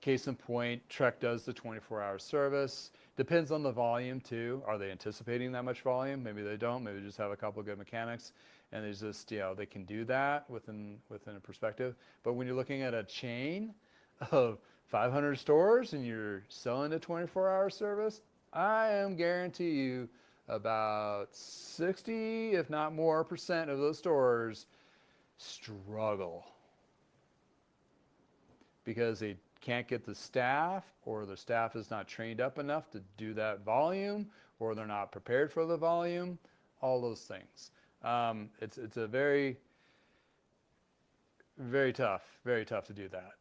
Case in point, Trek does the 24-hour service. Depends on the volume too. Are they anticipating that much volume? Maybe they don't. Maybe they just have a couple of good mechanics, and there's just, they can do that within a perspective. But when you're looking at a chain of 500 stores and you're selling a 24-hour service, I am guarantee you about 60, if not more, percent of those stores struggle because they can't get the staff, or the staff is not trained up enough to do that volume, or they're not prepared for the volume, all those things. It's a very, very tough to do that.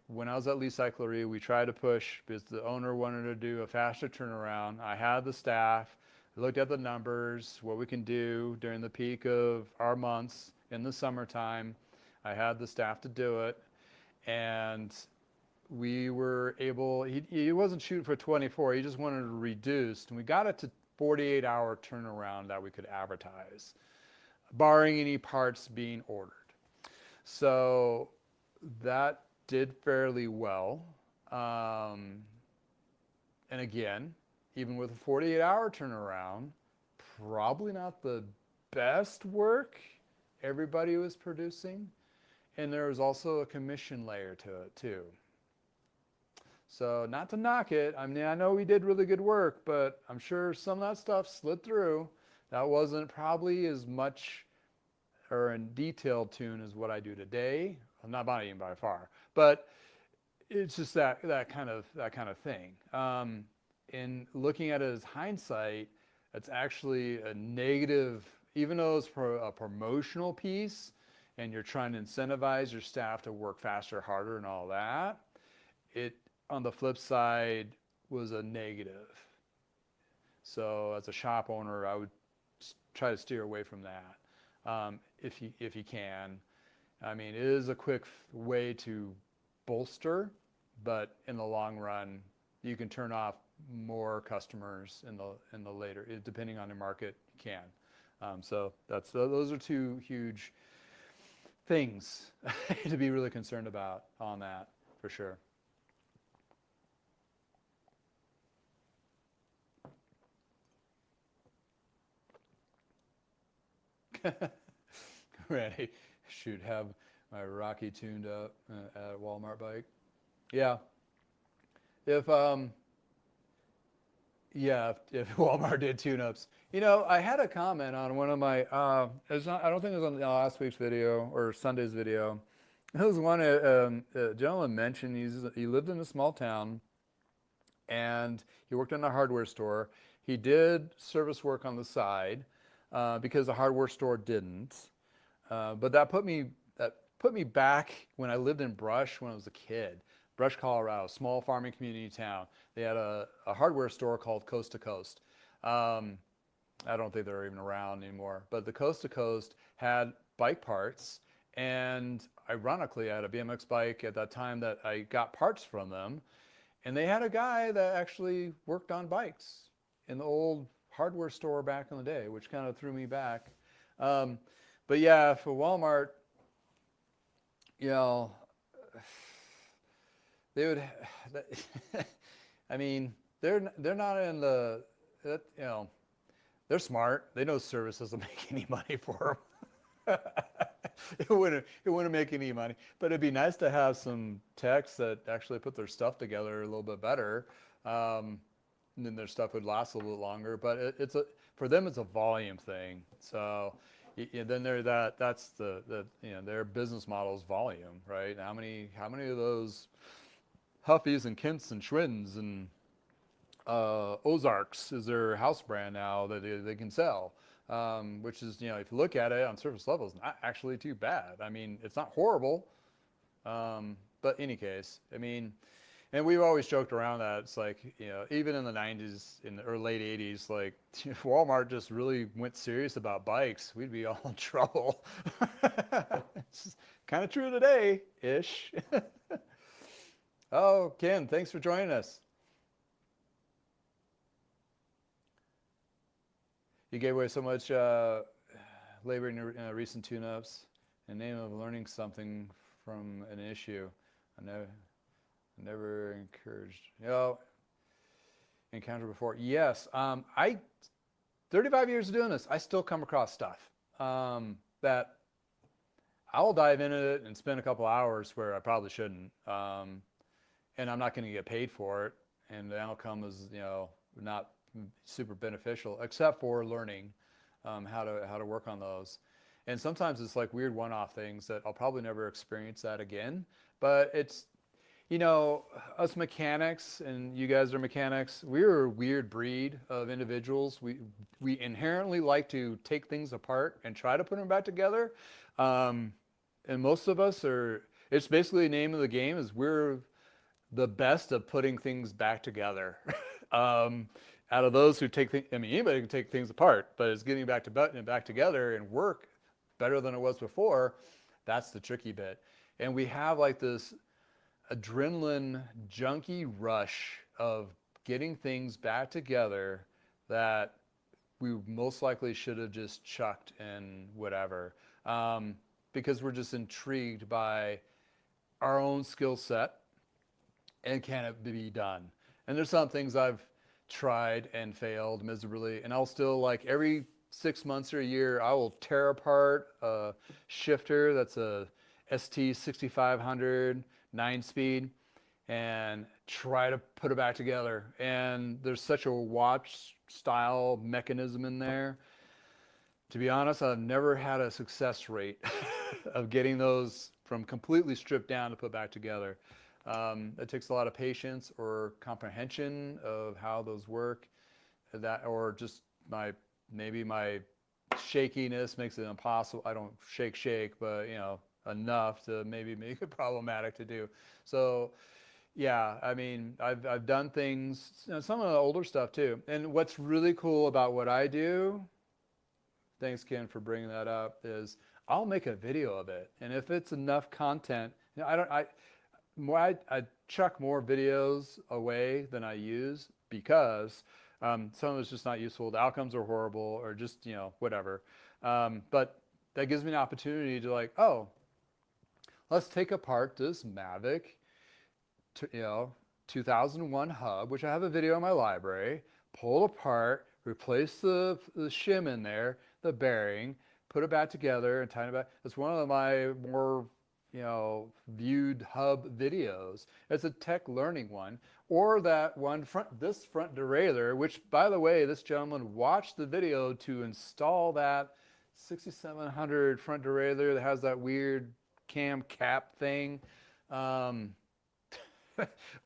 When I was at Lee Cyclery, we tried to push because the owner wanted to do a faster turnaround. I had the staff, looked at the numbers, what we can do during the peak of our months in the summertime. I had the staff to do it, and we were able, he wasn't shooting for 24, he just wanted to reduce, and we got it to 48-hour turnaround that we could advertise, barring any parts being ordered. So that did fairly well. And again, even with a 48-hour turnaround, probably not the best work everybody was producing. And there was also a commission layer to it too. So not to knock it, I mean, I know we did really good work, but I'm sure some of that stuff slid through. That wasn't probably as much or in detailed tune as what I do today. I'm not even by far, but it's just that kind of thing. In looking at it as hindsight, it's actually a negative, even though it's a promotional piece and you're trying to incentivize your staff to work faster, harder, and all that, it, on the flip side, was a negative. So as a shop owner, I would try to steer away from that if you can. I mean, it is a quick way to bolster, but in the long run, you can turn off more customers in the later, depending on the market, you can. So those are two huge things to be really concerned about on that, for sure. Ready? Shoot, have my Rocky tuned up at a Walmart bike. Yeah. If Walmart did tune-ups. You know, I had a comment on one of my, I don't think it was on last week's video or Sunday's video. It was one, a gentleman mentioned he lived in a small town and he worked in a hardware store. He did service work on the side because the hardware store didn't. But that put me back when I lived in Brush when I was a kid. Brush, Colorado, small farming community town. They had a hardware store called Coast to Coast. I don't think they're even around anymore. But the Coast to Coast had bike parts, and ironically, I had a BMX bike at that time that I got parts from them, and they had a guy that actually worked on bikes in the old hardware store back in the day, which kind of threw me back. But yeah, for Walmart, you know, they would, I mean, they're not in the, you know, they're smart. They know service doesn't make any money for them. It wouldn't make any money, but it'd be nice to have some techs that actually put their stuff together a little bit better. And then their stuff would last a little bit longer, but for them, it's a volume thing. So then that's the you know, their business model is volume, right? How many of those Huffies and Kents and Schwittens and Ozarks is their house brand now that they can sell, which is, if you look at it on surface level, it's not actually too bad. I mean, it's not horrible, but any case, I mean, and we've always joked around that it's like, even in the 90s or late 80s, like if Walmart just really went serious about bikes, we'd be all in trouble. It's kind of true today-ish. Oh, Ken, thanks for joining us. You gave away so much labor in your recent tune-ups in the name of learning something from an issue. I never encouraged, encountered before. Yes, 35 years of doing this, I still come across stuff that I'll dive into it and spend a couple hours where I probably shouldn't. And I'm not going to get paid for it. And the outcome is, not super beneficial, except for learning how to work on those. And sometimes it's like weird one-off things that I'll probably never experience that again. But it's, us mechanics, and you guys are mechanics, we're a weird breed of individuals. We inherently like to take things apart and try to put them back together. And most of us it's basically the name of the game is we're the best of putting things back together. Out of those who take things, anybody can take things apart, but it's getting back together and work better than it was before. That's the tricky bit. And we have like this adrenaline junkie rush of getting things back together that we most likely should have just chucked and whatever, because we're just intrigued by our own skill set and can it be done. And there's some things I've tried and failed miserably, and I'll still, like, every 6 months or a year, I will tear apart a shifter that's a ST 6500 9-speed and try to put it back together. And there's such a watch style mechanism in there. To be honest, I've never had a success rate of getting those from completely stripped down to put back together. It takes a lot of patience or comprehension of how those work, or just maybe my shakiness makes it impossible. I don't shake, but enough to maybe make it problematic to do. So yeah, I've done things, some of the older stuff too. And what's really cool about what I do, thanks Ken for bringing that up, is I'll make a video of it. And if it's enough content, I chuck more videos away than I use because some of it's just not useful. The outcomes are horrible, or just, whatever. But that gives me an opportunity to, like, let's take apart this Mavic, 2001 hub, which I have a video in my library, pull it apart, replace the shim in there, the bearing, put it back together and tighten it back. It's one of my more viewed hub videos. It's a tech learning one. Or that one this front derailleur, which, by the way, this gentleman watched the video to install that 6700 front derailleur that has that weird cam cap thing.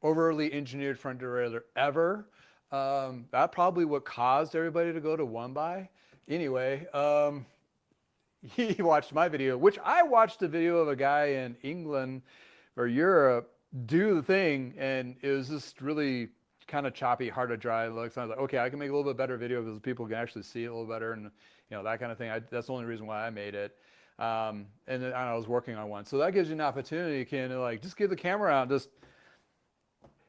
Overly engineered front derailleur ever. That probably what caused everybody to go to one by. Anyway, he watched my video, which I watched a video of a guy in England or Europe do the thing, and it was just really kind of choppy, hard to dry looks. And I was like, okay, I can make a little bit better video because people can actually see it a little better, and that kind of thing. That's the only reason why I made it. And then I was working on one, so that gives you an opportunity, Ken, to, like, just give the camera out,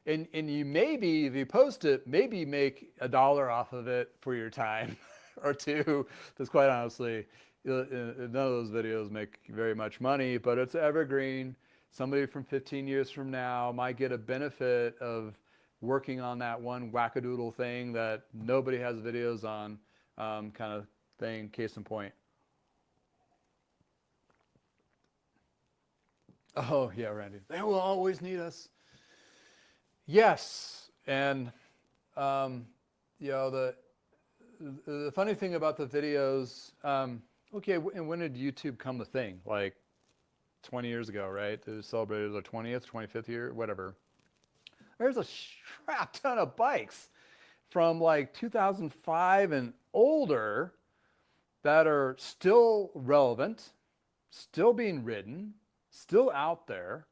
and you maybe, if you post it, maybe make $1 off of it for your time or two. Because quite honestly, none of those videos make very much money, but it's evergreen. Somebody from 15 years from now might get a benefit of working on that one wackadoodle thing that nobody has videos on, kind of thing, case in point. Oh, yeah, Randy. They will always need us. Yes, and the funny thing about the videos, okay, and when did YouTube come the thing? Like 20 years ago, right? They celebrated their 20th, 25th year, whatever. There's a crap ton of bikes. from like 2005 and older that are still relevant, still being ridden, still out there.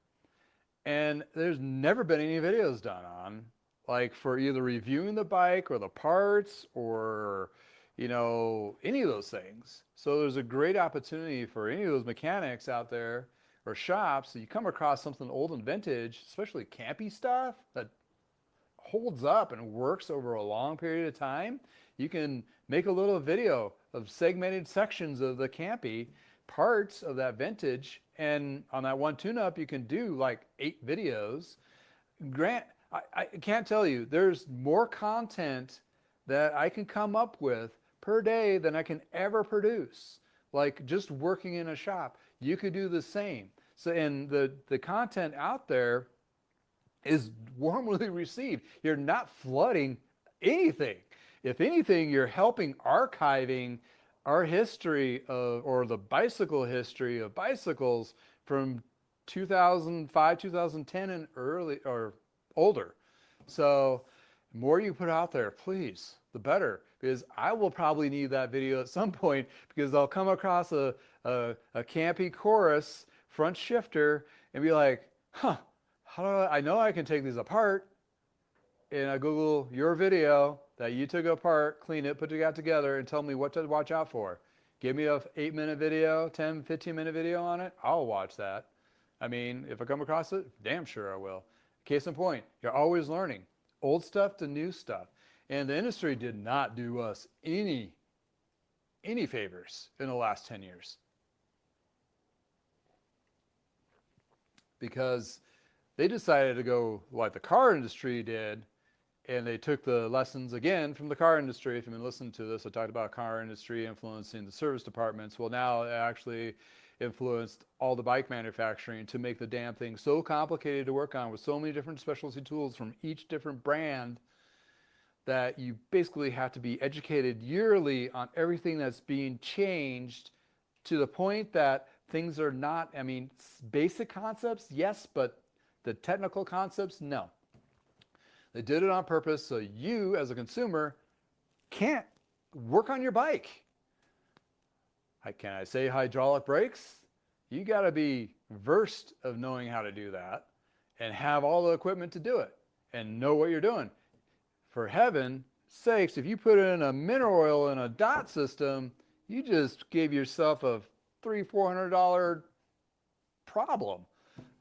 And there's never been any videos done on, like for either reviewing the bike or the parts or, you know, any of those things. So there's a great opportunity for any of those mechanics out there or shops that you come across something old and vintage, especially campy stuff that holds up and works over a long period of time. You can make a little video of segmented sections of the campy parts of that vintage, and on that one tune-up you can do like 8 videos. Grant, I can't tell you, there's more content that I can come up with per day than I can ever produce. Like just working in a shop, you could do the same. So, and the content out there is warmly received. You're not flooding anything. If anything, you're helping archiving our history of, or the bicycle history of bicycles from 2005, 2010 and early or older. So the more you put out there, please, the better, because I will probably need that video at some point, because I'll come across a campy chorus front shifter and be like, huh, how do I know I can take these apart? And I Google your video that you took apart, clean it, put it together, and tell me what to watch out for. Give me a 8-minute video, 10, 15-minute video on it. I'll watch that. I mean, if I come across it, damn sure I will. Case in point, you're always learning. Old stuff to new stuff. And the industry did not do us any favors in the last 10 years. Because they decided to go like the car industry did, and they took the lessons again from the car industry. If you've been listening to this, I talked about car industry influencing the service departments. Well, now it actually influenced all the bike manufacturing to make the damn thing so complicated to work on with so many different specialty tools from each different brand that you basically have to be educated yearly on everything that's being changed, to the point that things are not, I mean, basic concepts, yes, but the technical concepts, no. They did it on purpose so you, as a consumer, can't work on your bike. Can I say hydraulic brakes? You got to be versed of knowing how to do that and have all the equipment to do it and know what you're doing. For heaven's sakes, if you put in a mineral oil in a dot system, you just gave yourself a $300-400 problem.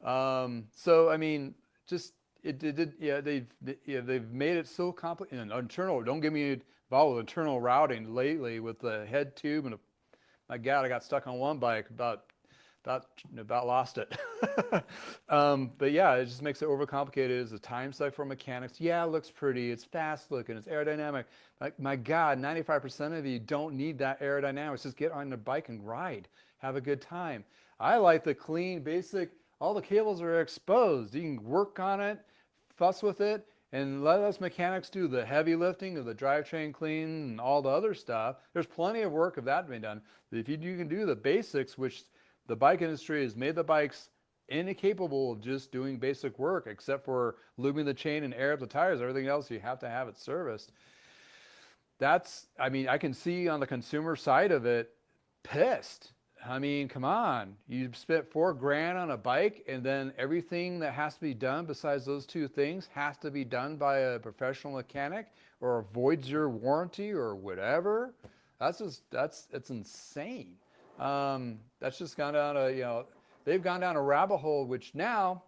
So I mean, just they've made it so complicated. And internal, don't get me involved with internal routing lately with the head tube, and my God, I got stuck on one bike, about lost it. But yeah, it just makes it overcomplicated. It's a time suck for mechanics. Yeah, it looks pretty, it's fast looking, it's aerodynamic. Like, my God, 95% of you don't need that aerodynamics. Just get on the bike and ride, have a good time. I like the clean, basic. All the cables are exposed. You can work on it, fuss with it, and let us mechanics do the heavy lifting of the drivetrain clean and all the other stuff. There's plenty of work of that being done. If you can do the basics, which the bike industry has made the bikes incapable of just doing basic work, except for lubing the chain and air up the tires. Everything else, you have to have it serviced. That's, I mean, I can see on the consumer side of it, pissed. I mean, come on, you spent $4,000 on a bike, and then everything that has to be done besides those two things has to be done by a professional mechanic or avoids your warranty or whatever. It's insane. That's just gone down a, they've gone down a rabbit hole, which now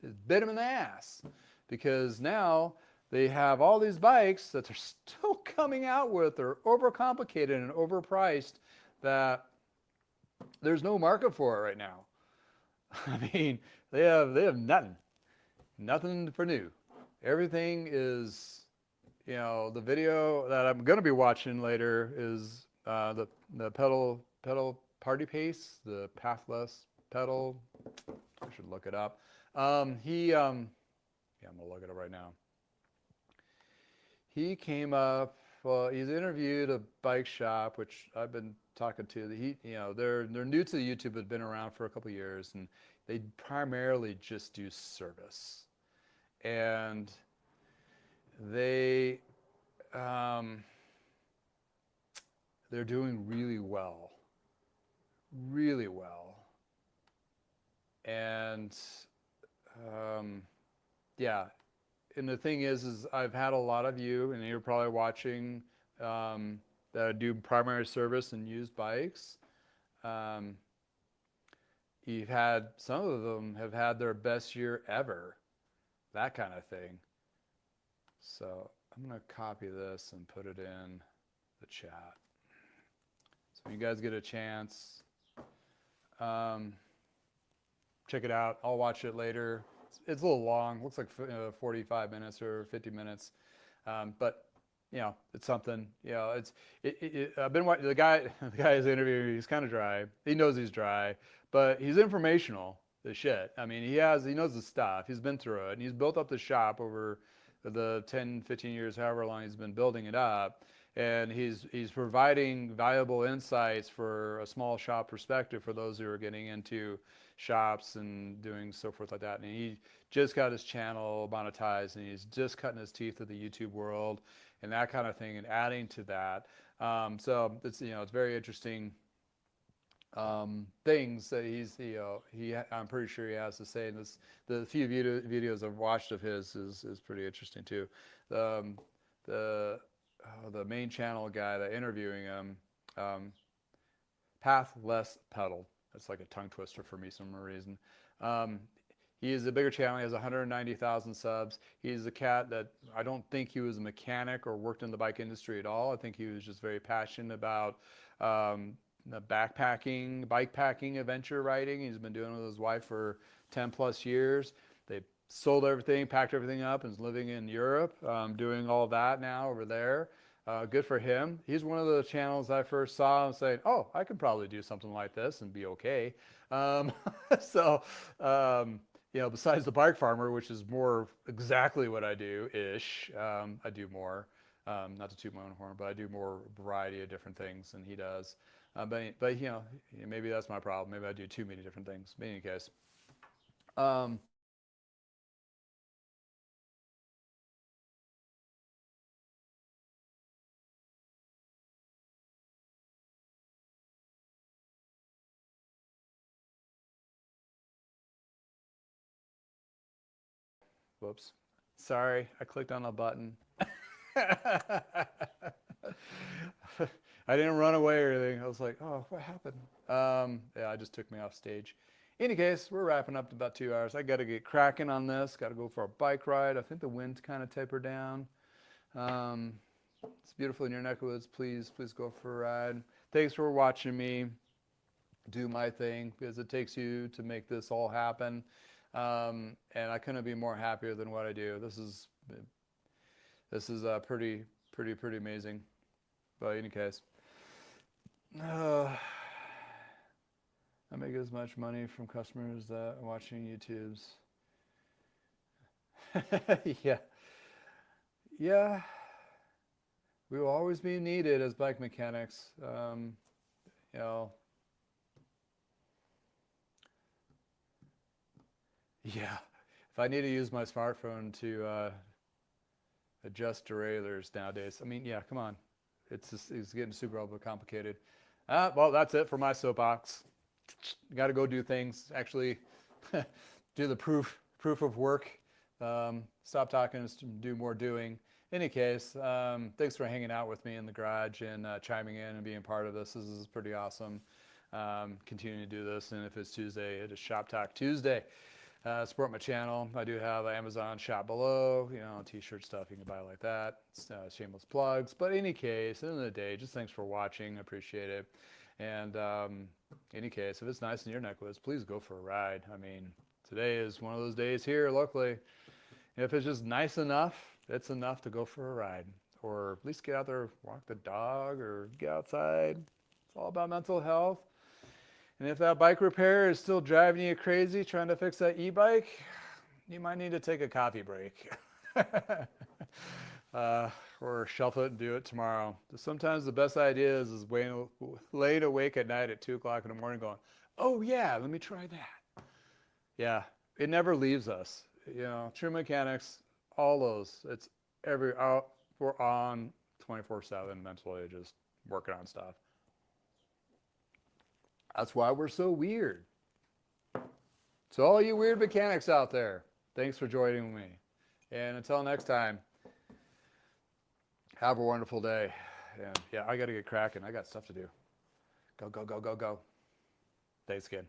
has bit them in the ass, because now they have all these bikes that they're still coming out with. They're overcomplicated and overpriced that there's no market for it right now. I mean, they have nothing for new. Everything is, the video that I'm going to be watching later is the pedal party pace, the pathless pedal. I should look it up. I'm going to look it up right now. He came up, well, he's interviewed a bike shop, which I've been talking to. They're new to the YouTube, but been around for a couple of years, and they primarily just do service. And they they're doing really well, really well. And yeah, and the thing is I've had a lot of you, and you're probably watching, that do primary service and used bikes. Um, you've had some of them have had their best year ever, that kind of thing. So I'm gonna copy this and put it in the chat. So when you guys get a chance, um, check it out. I'll watch it later. It's a little long. Looks like 45 minutes or 50 minutes, but it's something. I've been watching the guy. The guy is interviewing. He's kind of dry. He knows he's dry, but he's informational. The shit. I mean, he knows the stuff. He's been through it, and he's built up the shop over the 10, 15 years, however long he's been building it up. And he's providing valuable insights for a small shop perspective for those who are getting into shops and doing so forth like that. And he just got his channel monetized, and he's just cutting his teeth with the YouTube world and that kind of thing, and adding to that. So it's very interesting things that I'm pretty sure he has to say. And the few videos I've watched of his is pretty interesting too. The main channel guy that interviewing him, Path Less Pedal. That's like a tongue twister for me some reason. He is a bigger channel. He has 190,000 subs. He's a cat that I don't think he was a mechanic or worked in the bike industry at all. I think he was just very passionate about the backpacking, bike packing, adventure riding. He's been doing it with his wife for 10 plus years. They sold everything, packed everything up, and is living in Europe, doing all that now over there. Good for him. He's one of the channels I first saw and saying, oh, I could probably do something like this and be okay. So, besides the bike farmer, which is more exactly what I do-ish, I do more, not to toot my own horn, but I do more variety of different things than he does. But maybe that's my problem. Maybe I do too many different things. But in any case, whoops. Sorry, I clicked on a button. I didn't run away or anything. I was like, oh, what happened? Yeah, it just took me off stage. In any case, we're wrapping up to about 2 hours. I got to get cracking on this. Got to go for a bike ride. I think the wind's kind of tapered down. It's beautiful in your neck of the woods. Please go for a ride. Thanks for watching me do my thing, because it takes you to make this all happen. And I couldn't be more happier than what I do. This is pretty amazing. But in any case, I make as much money from customers that are watching YouTubes. Yeah. We will always be needed as bike mechanics. Yeah. If I need to use my smartphone to adjust derailleurs nowadays, I mean, yeah, come on. It's getting super complicated. Well, that's it for my soapbox. Got to go do things. Actually, do the proof of work. Stop talking and do more doing. In any case, thanks for hanging out with me in the garage and chiming in and being part of this. This is pretty awesome. Continuing to do this, and if it's Tuesday, it is Shop Talk Tuesday. Support my channel. I do have an Amazon shop below, t-shirt stuff you can buy like that. Shameless plugs. But in any case, at the end of the day, just thanks for watching. I appreciate it. And in any case, if it's nice in your neck of the woods, please go for a ride. I mean, today is one of those days here locally. If it's just nice enough, it's enough to go for a ride. Or at least get out there, walk the dog, or get outside. It's all about mental health. And if that bike repair is still driving you crazy trying to fix that e-bike, you might need to take a coffee break. Or shelf it and do it tomorrow. Sometimes the best idea is laying awake at night at 2 o'clock in the morning going, oh yeah, let me try that. Yeah, it never leaves us. True mechanics, all those. We're on 24/7 mentally, just working on stuff. That's why we're so weird. So all you weird mechanics out there, thanks for joining me. And until next time, have a wonderful day. And yeah, I got to get cracking. I got stuff to do. Go, go, go, go, go. Thanks again.